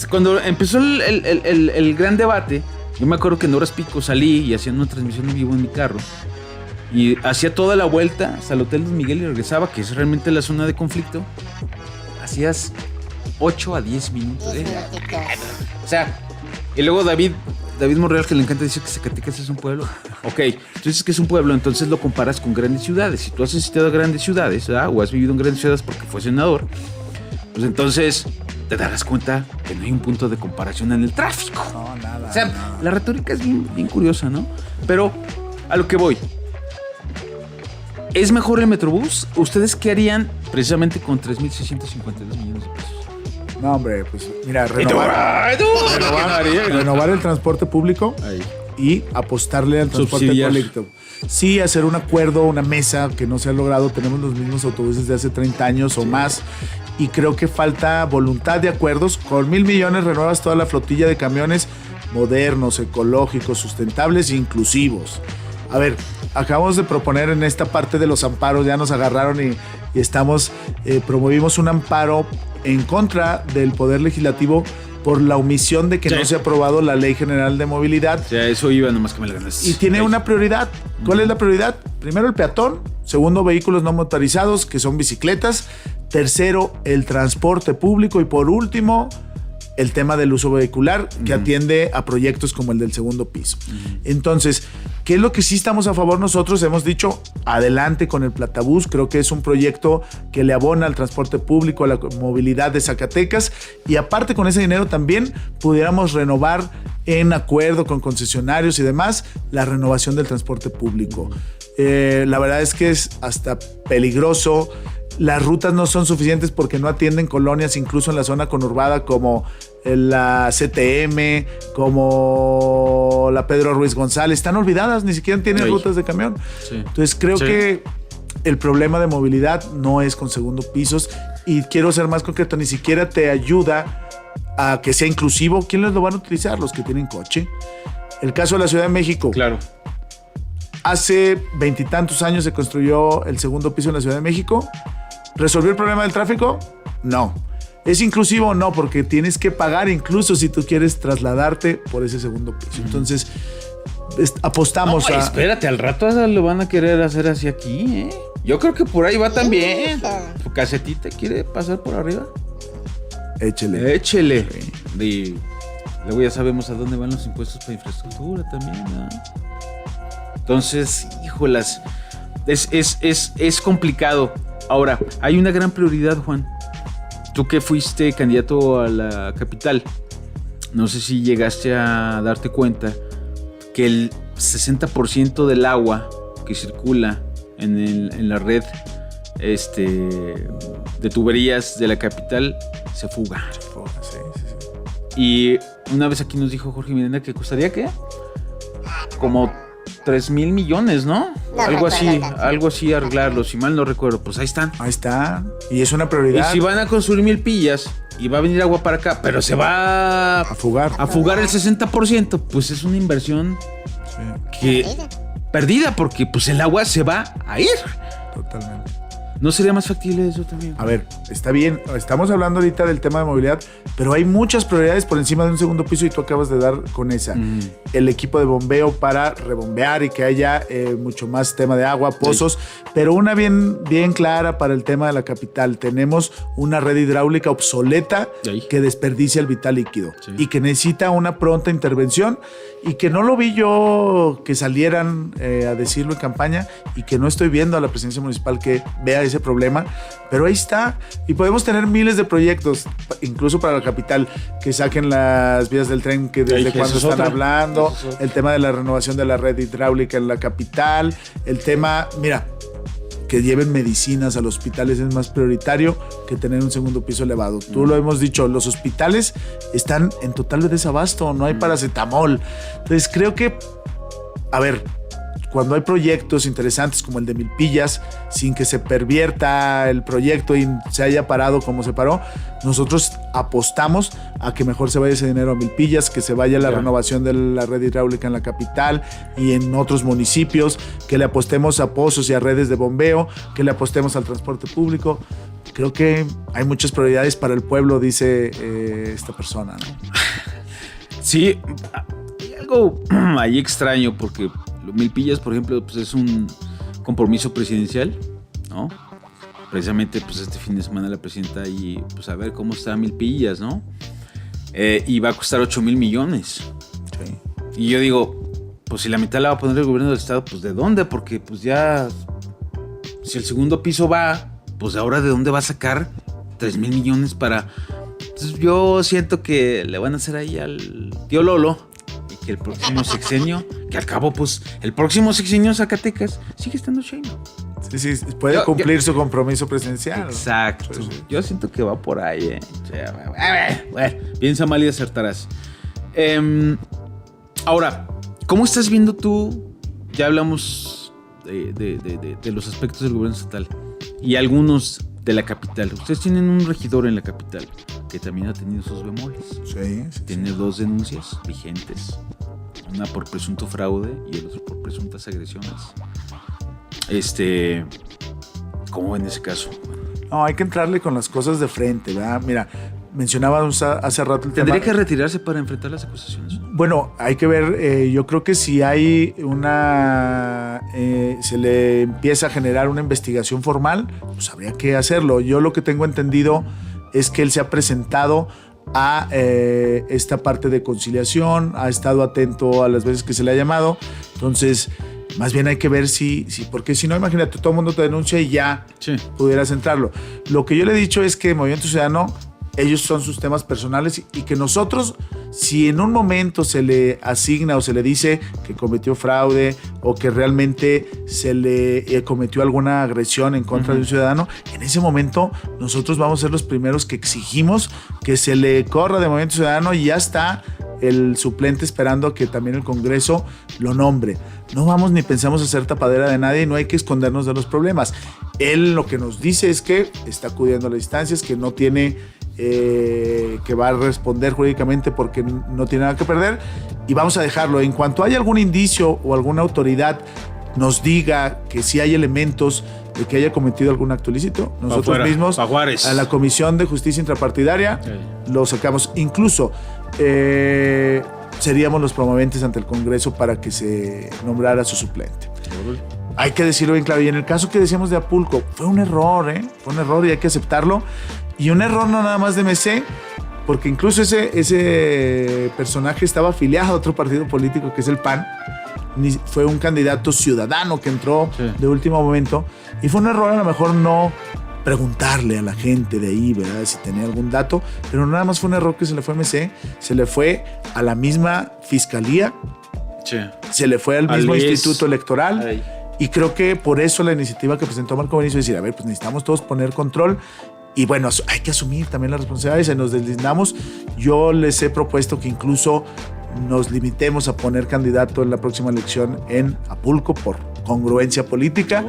Cuando empezó el gran debate, yo me acuerdo que en horas pico salí y hacía una transmisión en vivo en mi carro. Y hacía toda la vuelta hasta el Hotel Don Miguel y regresaba, que es realmente la zona de conflicto. Hacías 8 a 10 minutos. O sea, y luego David Monreal, que le encanta decir que Zacatecas es un pueblo. Ok, tú dices que es un pueblo, entonces lo comparas con grandes ciudades. Si tú has asistido a grandes ciudades, ¿verdad? O has vivido en grandes ciudades porque fue senador, pues entonces te darás cuenta que no hay un punto de comparación en el tráfico. No, nada. O sea, nada. La retórica es bien curiosa, ¿no? Pero a lo que voy. ¿Es mejor el Metrobús? ¿Ustedes qué harían precisamente con 3,652 millones de pesos? No, hombre, pues mira, renovar el transporte público y apostarle al transporte público. Sí, hacer un acuerdo, una mesa que no se ha logrado. Tenemos los mismos autobuses de hace 30 años o más y creo que falta voluntad de acuerdos. Con 1,000 millones renuevas toda la flotilla de camiones modernos, ecológicos, sustentables e inclusivos. A ver, acabamos de proponer en esta parte de los amparos, ya nos agarraron y promovimos un amparo en contra del Poder Legislativo por la omisión de que no se ha aprobado la Ley General de Movilidad. O sea, eso iba nomás que me la ganaste. Y tiene una prioridad. ¿Cuál es la prioridad? Primero, el peatón. Segundo, vehículos no motorizados, que son bicicletas. Tercero, el transporte público. Y por último, el tema del uso vehicular, que atiende a proyectos como el del segundo piso. Entonces, ¿qué es lo que sí estamos a favor nosotros? Hemos dicho, adelante con el Platabús. Creo que es un proyecto que le abona al transporte público, a la movilidad de Zacatecas. Y aparte, con ese dinero también pudiéramos renovar en acuerdo con concesionarios y demás la renovación del transporte público. La verdad es que es hasta peligroso. Las rutas no son suficientes porque no atienden colonias, incluso en la zona conurbada, como la CTM, como la Pedro Ruiz González. Están olvidadas, ni siquiera tienen rutas de camión. Sí. Entonces creo que el problema de movilidad no es con segundo pisos. Y quiero ser más concreto, ni siquiera te ayuda a que sea inclusivo. ¿Quiénes lo van a utilizar? Los que tienen coche. El caso de la Ciudad de México. Claro. Hace 20 y tantos años se construyó el segundo piso en la Ciudad de México. ¿Resolvió el problema del tráfico? No. ¿Es inclusivo? No, porque tienes que pagar incluso si tú quieres trasladarte por ese segundo piso. Entonces, apostamos a... Espérate, al rato lo van a querer hacer así aquí, ¿eh? Yo creo que por ahí va también. ¿Tu casetita quiere pasar por arriba? Échele. Sí. Y luego ya sabemos a dónde van los impuestos para infraestructura también, ¿no? Entonces, híjolas, es complicado. Ahora, hay una gran prioridad, Juan. Tú que fuiste candidato a la capital, no sé si llegaste a darte cuenta que el 60% del agua que circula en la red de tuberías de la capital se fuga. Sí. Y una vez aquí nos dijo Jorge Miranda que costaría, ¿qué? Como 3,000 millones, ¿no? Algo así arreglarlo, si mal no recuerdo. Pues ahí están. Ahí está. Y es una prioridad. Y si van a construir Milpillas y va a venir agua para acá, pero se va a fugar el 60%, pues es una inversión que perdida, porque pues el agua se va a ir. Totalmente. ¿No sería más factible eso también? A ver, está bien, estamos hablando ahorita del tema de movilidad, pero hay muchas prioridades por encima de un segundo piso y tú acabas de dar con esa. El equipo de bombeo para rebombear y que haya mucho más tema de agua, pozos, pero una bien clara para el tema de la capital. Tenemos una red hidráulica obsoleta que desperdicia el vital líquido y que necesita una pronta intervención, y que no lo vi yo que salieran a decirlo en campaña, y que no estoy viendo a la presidencia municipal que vea ese problema, pero ahí está. Y podemos tener miles de proyectos, incluso para la capital, que saquen las vías del tren, que desde cuándo están hablando, el tema de la renovación de la red hidráulica en la capital, el tema, mira, que lleven medicinas a los hospitales es más prioritario que tener un segundo piso elevado. Tú lo hemos dicho, los hospitales están en total desabasto, no hay paracetamol. Entonces creo que, a ver, cuando hay proyectos interesantes como el de Milpillas, sin que se pervierta el proyecto y se haya parado como se paró, nosotros apostamos a que mejor se vaya ese dinero a Milpillas, que se vaya la renovación de la red hidráulica en la capital y en otros municipios, que le apostemos a pozos y a redes de bombeo, que le apostemos al transporte público. Creo que hay muchas prioridades para el pueblo, dice esta persona, ¿no? Sí, hay algo ahí extraño, porque Milpillas, por ejemplo, pues es un compromiso presidencial, ¿no? Precisamente, pues este fin de semana la presidenta y pues a ver cómo está Milpillas, ¿no? Y va a costar 8,000 millones. Sí. Y yo digo, pues si la mitad la va a poner el gobierno del estado, pues ¿de dónde? Porque pues ya, si el segundo piso va, pues ahora ¿de dónde va a sacar 3,000 millones para...? Entonces yo siento que le van a hacer ahí al tío Lolo, y que el próximo sexenio, que al cabo, pues, el próximo sexenio Zacatecas sigue estando Sheinbaum. Sí, puede cumplir su compromiso presidencial. Exacto. Sí. Yo siento que va por ahí, Bueno, piensa mal y acertarás. Ahora, ¿cómo estás viendo tú? Ya hablamos de los aspectos del gobierno estatal y algunos de la capital. Ustedes tienen un regidor en la capital que también ha tenido sus bemoles. Sí. Tiene 2 denuncias vigentes. Una por presunto fraude y el otro por presuntas agresiones. ¿Cómo ven ese caso? No, hay que entrarle con las cosas de frente, ¿verdad? Mira, mencionábamos hace rato el ¿Tendría tema. que retirarse para enfrentar las acusaciones? Bueno, hay que ver, yo creo que si hay se le empieza a generar una investigación formal, pues habría que hacerlo. Yo lo que tengo entendido es que él se ha presentado a esta parte de conciliación, ha estado atento a las veces que se le ha llamado, entonces más bien hay que ver si porque si no, imagínate, todo el mundo te denuncia y ya pudieras entrarlo. Lo que yo le he dicho es que Movimiento Ciudadano, ellos son sus temas personales y que nosotros, si en un momento se le asigna o se le dice que cometió fraude o que realmente se le cometió alguna agresión en contra de un ciudadano, en ese momento nosotros vamos a ser los primeros que exigimos que se le corra de Movimiento Ciudadano y ya está el suplente esperando a que también el Congreso lo nombre. No vamos ni pensamos hacer tapadera de nadie y no hay que escondernos de los problemas. Él lo que nos dice es que está acudiendo a las instancias, que no tiene... que va a responder jurídicamente porque no tiene nada que perder y vamos a dejarlo. En cuanto haya algún indicio o alguna autoridad nos diga que sí hay elementos de que haya cometido algún acto ilícito, nosotros mismos a la Comisión de Justicia Intrapartidaria lo sacamos. Incluso seríamos los promoventes ante el Congreso para que se nombrara su suplente. Hay que decirlo bien claro. Y en el caso que decíamos de Apulco, fue un error, fue un error y hay que aceptarlo. Y un error no nada más de MC, porque incluso ese personaje estaba afiliado a otro partido político que es el PAN. Fue un candidato ciudadano que entró de último momento. Y fue un error a lo mejor no preguntarle a la gente de ahí, ¿verdad? Si tenía algún dato. Pero nada más fue un error que se le fue a MC. Se le fue a la misma fiscalía. Se le fue al mismo instituto electoral. Y creo que por eso la iniciativa que presentó Marco Benito es decir, a ver, pues necesitamos todos poner control. Y bueno, hay que asumir también la responsabilidad y se nos deslindamos. Yo les he propuesto que incluso nos limitemos a poner candidato en la próxima elección en Apulco por congruencia política.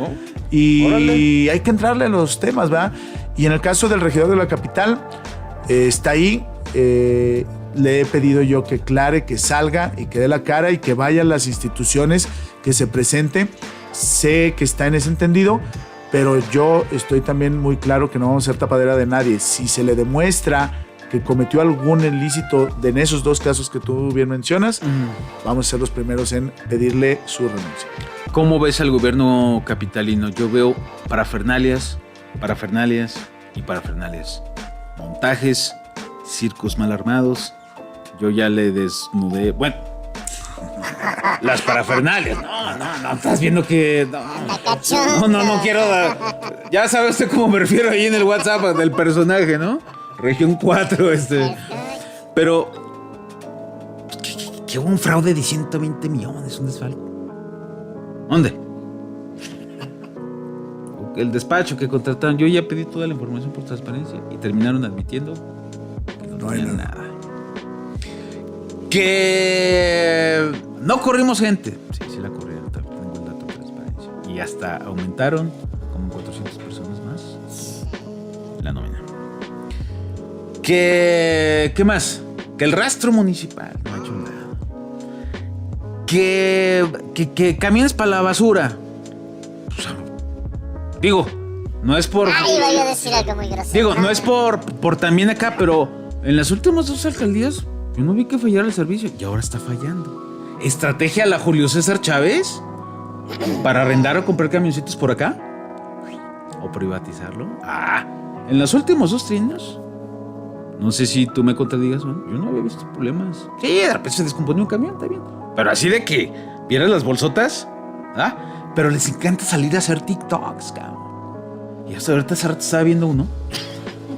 Y hay que entrarle a los temas, ¿verdad? Y en el caso del regidor de la capital, está ahí. Le he pedido yo que aclare, que salga y que dé la cara y que vaya a las instituciones, que se presente. Sé que está en ese entendido, pero yo estoy también muy claro que no vamos a hacer tapadera de nadie. Si se le demuestra que cometió algún ilícito en esos dos casos que tú bien mencionas, vamos a ser los primeros en pedirle su renuncia. ¿Cómo ves al gobierno capitalino? Yo veo parafernalias, montajes, circos mal armados. Yo ya le desnudé. Bueno, las parafernalias. No, estás viendo que... No quiero... Ya sabes usted cómo me refiero ahí en el WhatsApp del personaje, ¿no? Región 4, Pero... ¿Qué hubo un fraude de 120 millones? ¿Un desfalco? ¿Dónde? El despacho que contrataron. Yo ya pedí toda la información por transparencia y terminaron admitiendo que no tenían nada. Que no corrimos gente. Sí la corrieron. Tengo el dato de transparencia. Y hasta aumentaron como 400 personas más la nómina. ¿Qué más? Que el rastro municipal no ha hecho nada. Que camiones para la basura. Pues, digo, no es por... Ay, voy a decir algo muy grosero. Digo, no es por también acá, pero en las últimas 2 alcaldías yo no vi que fallara el servicio y ahora está fallando. ¿Estrategia a la Julio César Chávez? ¿Para arrendar o comprar camioncitos por acá? ¿O privatizarlo? En los últimos 2 trienios, no sé si tú me contradigas, ¿no? Yo no había visto problemas. Sí, de repente se descomponía un camión, está bien. Pero así de que vieras las bolsotas, pero les encanta salir a hacer TikToks, cabrón. Y hasta ahorita hace rato estaba viendo uno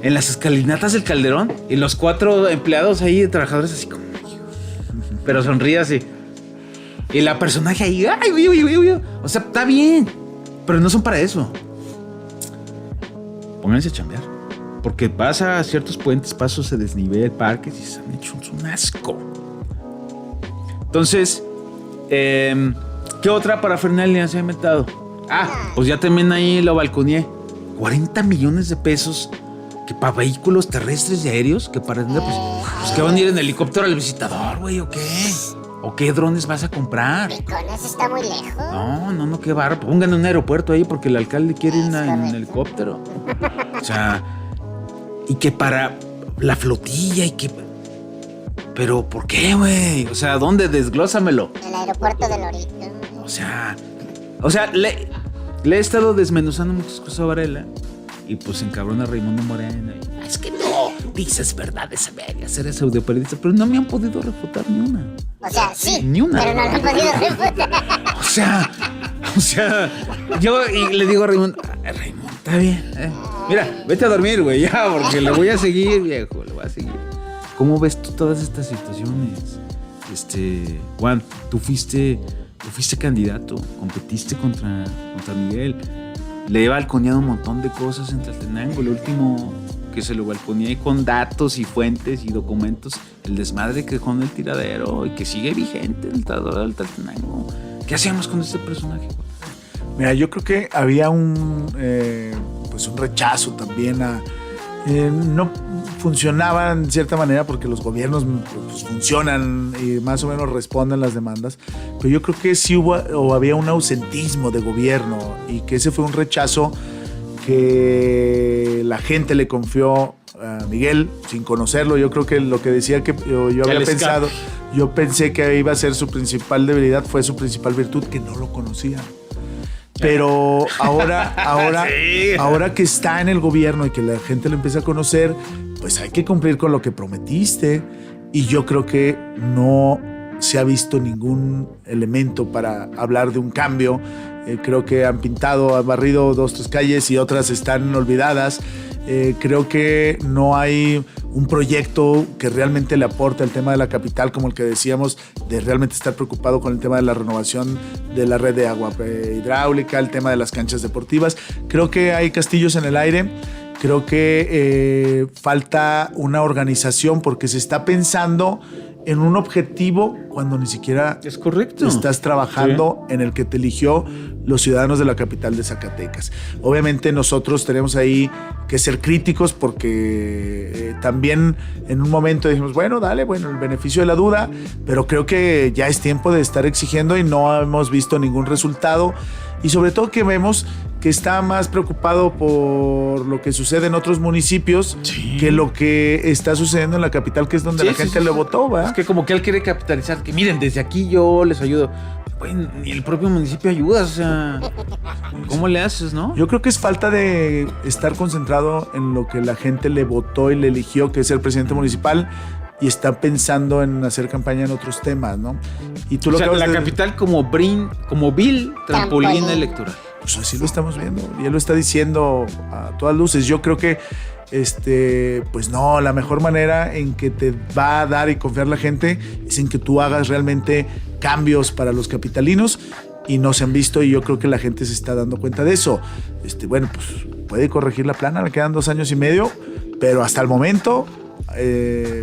en las escalinatas del Calderón y los 4 empleados ahí, trabajadores así como... Pero sonríe así. Y la personaje ahí, ¡ay! O sea, está bien, pero no son para eso. Pónganse a chambear. Porque vas a ciertos puentes, pasos de desnivel, parques y se han hecho un asco. Entonces, ¿qué otra parafernalia se ha inventado? Pues ya también ahí lo balconeé. 40 millones de pesos que para vehículos terrestres y aéreos, que para pues que van a ir en helicóptero al visitador, güey, ¿o qué? ¿O qué drones vas a comprar? Picones está muy lejos. No, qué barro. Pongan un aeropuerto ahí porque el alcalde quiere ir en helicóptero. O sea, y que para la flotilla y que... Pero, ¿por qué, güey? O sea, ¿dónde? Desglósamelo. El aeropuerto de Lorito. O sea, le he estado desmenuzando muchas cosas a Varela y pues encabrona a Raimundo Moreno. Es que no, dices verdades a medias, eres pseudoperiodista, pero no me han podido refutar ni una. O sea, sí, ni una. Pero no lo han podido refutar. O sea, yo y le digo a Raimundo, Raimundo, está bien. Mira, vete a dormir, güey, ya, porque le voy a seguir, viejo, le voy a seguir. ¿Cómo ves tú todas estas situaciones? Juan, tú fuiste candidato, competiste contra Miguel. Le he balconeado un montón de cosas en Tlaltenango. Lo último que se lo balconeé con datos y fuentes y documentos, el desmadre que dejó en el tiradero y que sigue vigente el tiradero del Tlaltenango. ¿Qué hacíamos con este personaje? Mira, yo creo que había un rechazo también a... no funcionaba en cierta manera porque los gobiernos pues, funcionan y más o menos responden las demandas, pero yo creo que sí hubo o había un ausentismo de gobierno y que ese fue un rechazo que la gente le confió a Miguel sin conocerlo. Yo creo que lo que decía que yo había pensado, yo pensé que iba a ser su principal debilidad, fue su principal virtud, que no lo conocían. Pero ahora que está en el gobierno y que la gente lo empieza a conocer, pues hay que cumplir con lo que prometiste. Y yo creo que no se ha visto ningún elemento para hablar de un cambio. Creo que han barrido 2, 3 calles y otras están olvidadas. Creo que no hay un proyecto que realmente le aporte al tema de la capital, como el que decíamos, de realmente estar preocupado con el tema de la renovación de la red de agua hidráulica, el tema de las canchas deportivas. Creo que hay castillos en el aire. Creo que falta una organización porque se está pensando en un objetivo cuando ni siquiera es correcto. Estás trabajando en el que te eligió los ciudadanos de la capital de Zacatecas. Obviamente nosotros tenemos ahí que ser críticos porque también en un momento dijimos, bueno, el beneficio de la duda, pero creo que ya es tiempo de estar exigiendo y no hemos visto ningún resultado. Y sobre todo que vemos que está más preocupado por lo que sucede en otros municipios que lo que está sucediendo en la capital, que es donde la gente le votó, ¿va? Es que como que él quiere capitalizar, que miren, desde aquí yo les ayudo. Bueno, ni el propio municipio ayuda, o sea, ¿cómo le haces, no? Yo creo que es falta de estar concentrado en lo que la gente le votó y le eligió, que es el presidente municipal, y está pensando en hacer campaña en otros temas, ¿no? Y tú lo que la capital como vil trampolín electoral. Pues así lo estamos viendo, y él lo está diciendo a todas luces. Yo creo que pues no, la mejor manera en que te va a dar y confiar la gente es en que tú hagas realmente cambios para los capitalinos, y no se han visto, y yo creo que la gente se está dando cuenta de eso. Bueno, pues puede corregir la plana, le quedan 2 años y medio, pero hasta el momento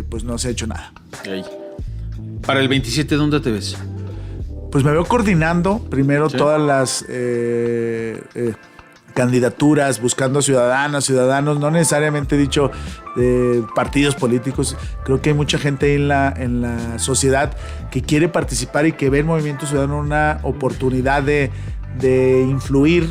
pues no se ha hecho nada. Okay. Para el 27, ¿dónde te ves? Pues me veo coordinando primero todas las candidaturas, buscando ciudadanos, no necesariamente dicho de partidos políticos. Creo que hay mucha gente ahí en la sociedad que quiere participar y que ve el Movimiento Ciudadano una oportunidad de influir,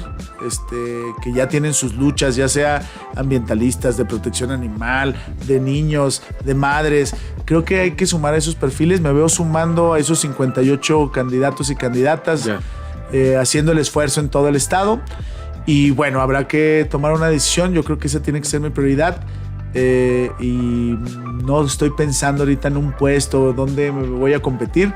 que ya tienen sus luchas, ya sea ambientalistas, de protección animal, de niños, de madres. Creo que hay que sumar a esos perfiles. Me veo sumando a esos 58 candidatos y candidatas, haciendo el esfuerzo en todo el estado. Y bueno, habrá que tomar una decisión. Yo creo que esa tiene que ser mi prioridad. Y no estoy pensando ahorita en un puesto donde me voy a competir.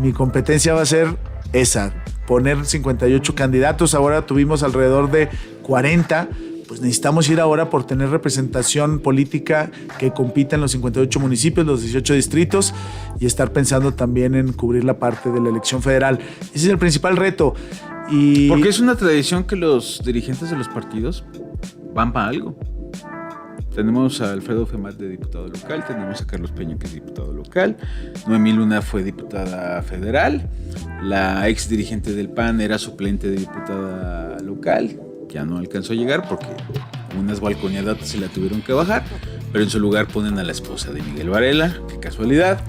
Mi competencia va a ser esa, poner 58 candidatos. Ahora tuvimos alrededor de 40. Pues necesitamos ir ahora por tener representación política que compita en los 58 municipios, los 18 distritos, y estar pensando también en cubrir la parte de la elección federal. Ese es el principal reto. Porque es una tradición que los dirigentes de los partidos van para algo. Tenemos a Alfredo Femat de diputado local, tenemos a Carlos Peña, que es diputado local, Noemí Luna fue diputada federal, la ex dirigente del PAN era suplente de diputada local, ya no alcanzó a llegar porque unas balconeadas se la tuvieron que bajar, pero en su lugar ponen a la esposa de Miguel Varela, qué casualidad.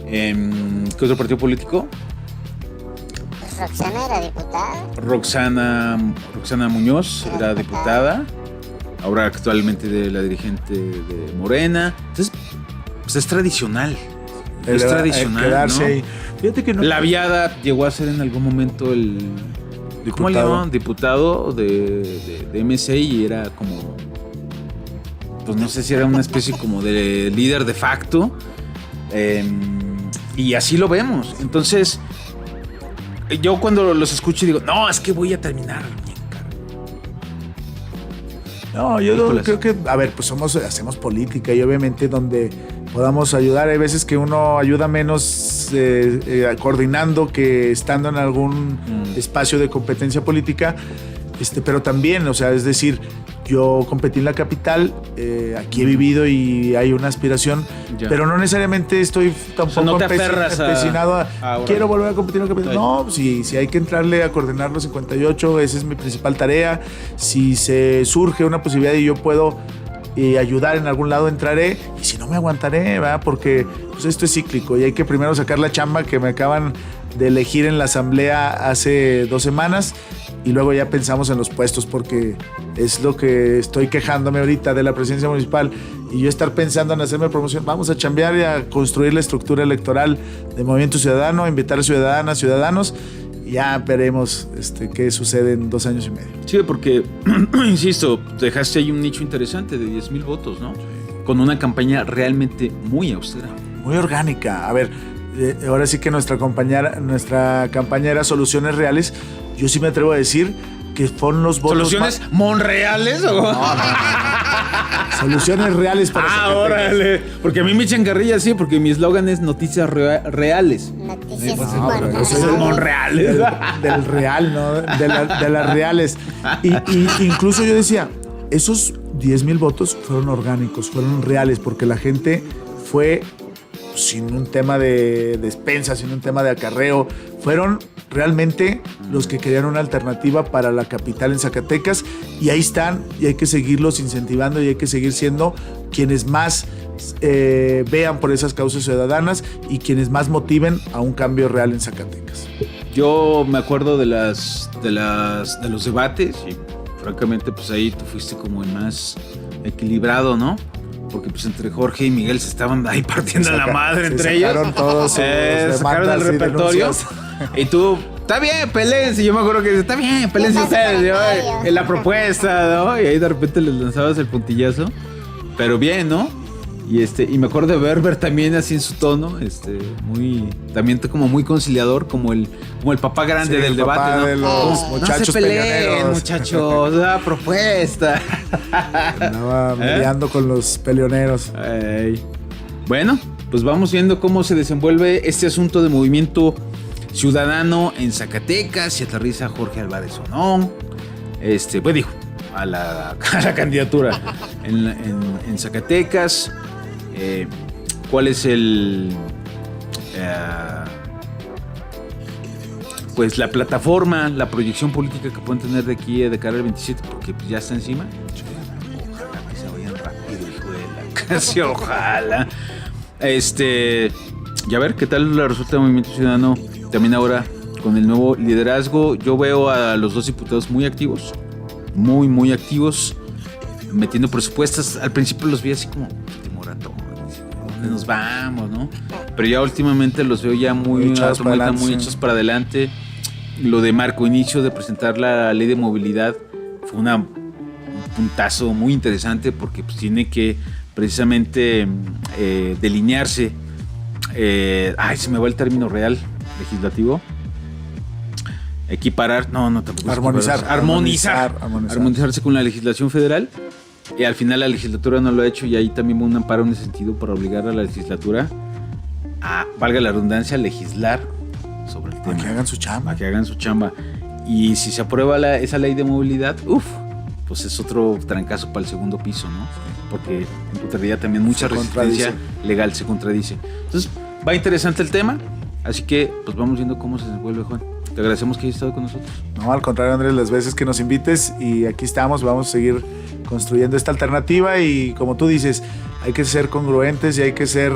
¿Qué otro partido político? Roxana era diputada. Roxana Muñoz era diputada. ahora actualmente de la dirigente de Morena. Entonces, pues es tradicional. Es tradicional, quedarse ¿no? ahí. Fíjate que no. La Viada llegó a ser en algún momento el Diputado. ¿cómo le llamaban? Diputado de MC y era como, pues no sé si era una especie como de líder de facto. Y así lo vemos. Entonces, yo cuando los escucho digo, no, es que voy a terminar. No, yo creo que, a ver, pues hacemos política y obviamente donde podamos ayudar. Hay veces que uno ayuda menos coordinando que estando en algún espacio de competencia política, pero también, o sea, es decir, yo competí en la capital, aquí he vivido y hay una aspiración, pero no necesariamente estoy tampoco no te aferras empecinado a quiero volver a competir en la capital. No, si hay que entrarle a coordinar los 58, esa es mi principal tarea. Si se surge una posibilidad y yo puedo ayudar en algún lado, entraré, y si no me aguantaré, ¿verdad? Porque pues, esto es cíclico y hay que primero sacar la chamba que me acaban de elegir en la asamblea hace 2 semanas y luego ya pensamos en los puestos, porque es lo que estoy quejándome ahorita de la presidencia municipal, y yo estar pensando en hacerme promoción. Vamos a chambear y a construir la estructura electoral de Movimiento Ciudadano, invitar a ciudadanas, ciudadanos. Ya veremos qué sucede en 2 años y medio. Sí, porque, insisto, dejaste ahí un nicho interesante de 10,000 votos, ¿no? Sí. Con una campaña realmente muy austera. Muy orgánica. A ver, ahora sí que nuestra campaña era soluciones reales. Yo sí me atrevo a decir que fueron los votos... ¿Soluciones monreales o...? No. Soluciones reales para Zacatecas. Órale. Porque a mí me echan carrilla, sí, porque mi eslogan es noticias reales. Noticias monreales. Del real, ¿no? De las reales. Y incluso yo decía, esos 10,000 votos fueron orgánicos, fueron reales, porque la gente fue sin un tema de despensa, sin un tema de acarreo. Fueron realmente los que querían una alternativa para la capital en Zacatecas, y ahí están, y hay que seguirlos incentivando, y hay que seguir siendo quienes más vean por esas causas ciudadanas y quienes más motiven a un cambio real en Zacatecas. Yo me acuerdo de los debates y francamente pues ahí tú fuiste como el más equilibrado, ¿no? Porque pues entre Jorge y Miguel se estaban ahí partiendo la madre entre ellos. Todos sacaron el repertorio. Y tú, está bien, pelense. Yo me acuerdo que está bien, pelense ustedes, ¿no? En la propuesta, ¿no? Y ahí de repente les lanzabas el puntillazo. Pero bien, ¿no? Y me acuerdo de Berber también así en su tono, también como muy conciliador, como el papá grande del debate, ¿no? De los muchachos no se peleen, peleoneros. Muchachos, la propuesta. Andaba mediando con los peleoneros. Ay. Bueno, pues vamos viendo cómo se desenvuelve este asunto de Movimiento Ciudadano en Zacatecas, si aterriza Jorge Álvarez o no. Pues dijo, a la candidatura en Zacatecas. ¿Cuál es pues la plataforma, la proyección política que pueden tener de aquí de cara al 27? Porque pues ya está encima. Ojalá que se vayan rápido, hijo de la casa, ojalá. Y a ver qué tal la resulta del Movimiento Ciudadano también ahora con el nuevo liderazgo. Yo veo a los 2 diputados muy activos, muy activos, metiendo presupuestos. Al principio los vi así como de moratón, ¿dónde nos vamos, no? Pero ya últimamente los veo ya muy hechos para adelante. Lo de Marco Inicio de presentar la ley de movilidad fue un puntazo muy interesante, porque pues tiene que precisamente delinearse. Se me va el término real legislativo. Equiparar, no tampoco. Armonizarse con la legislación federal. Y al final la legislatura no lo ha hecho, y ahí también un amparo en ese sentido para obligar a la legislatura a, valga la redundancia, legislar sobre el tema. A que hagan su chamba. Y si se aprueba esa ley de movilidad, pues es otro trancazo para el segundo piso, ¿no? Porque encontraría también mucha resistencia legal, se contradice. Entonces, va interesante el tema, así que pues vamos viendo cómo se desenvuelve, Juan. Te agradecemos que hayas estado con nosotros. No, al contrario, Andrés, las veces que nos invites, y aquí estamos, vamos a seguir construyendo esta alternativa, y como tú dices, hay que ser congruentes y hay que ser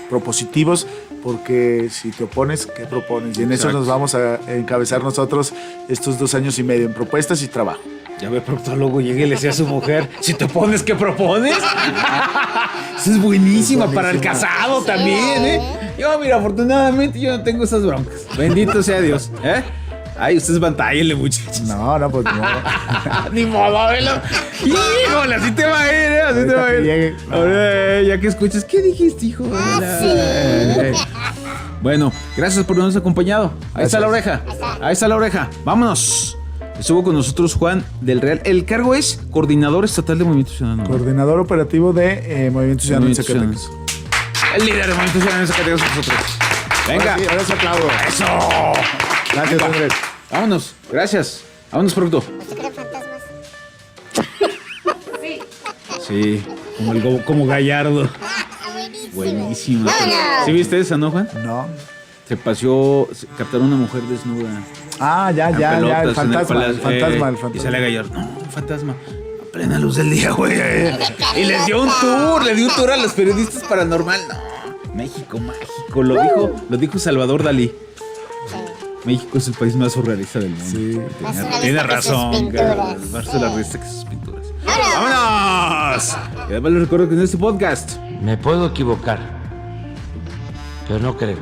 propositivos, porque si te opones, ¿qué propones? Y en eso nos vamos a encabezar nosotros estos 2 años y medio, en propuestas y trabajo. Ya ve, proctólogo, llegue y le decía a su mujer, si te pones, ¿qué propones? Eso es buenísima para el casado también, ¿eh? Yo, mira, afortunadamente yo no tengo esas broncas. Bendito sea Dios, ¿eh? Ay, ustedes bantállenle, muchachos. No, pues no. Ni modo, velo. Híjole, así te va a ir, ¿eh? Así te va a ir. Ahora, ya que escuches, ¿qué dijiste, hijo? Sí. Bueno, gracias por habernos acompañado. Ahí está la oreja. Ahí está la oreja. Vámonos. Estuvo con nosotros Juan del Real. El cargo es Coordinador Estatal de Movimiento Ciudadano. Coordinador operativo de Movimiento Ciudadano en Zacatecas. El líder de Movimiento Ciudadano en Zacatecas con nosotros. Venga. Ahora sí aplaudo. Eso. Gracias, Andrés. Vámonos. Gracias. Vámonos pronto. ¿Usted cree en fantasmas? Sí. Como Gallardo. Buenísimo. ¿Sí viste esa, no, Juan? No. Se paseó, captaron a una mujer desnuda. Ya, el fantasma. El fantasma. Y sale Gallardo. No, un fantasma. A plena luz del día, güey. Y les dio un tour a los periodistas paranormal. No, México mágico. Lo dijo Salvador Dalí. México es el país más surrealista del mundo. Sí. Tiene razón. Más surrealista que sus pinturas. ¡Vámonos! Y además les recuerdo que en este podcast Me puedo equivocar, pero no creo.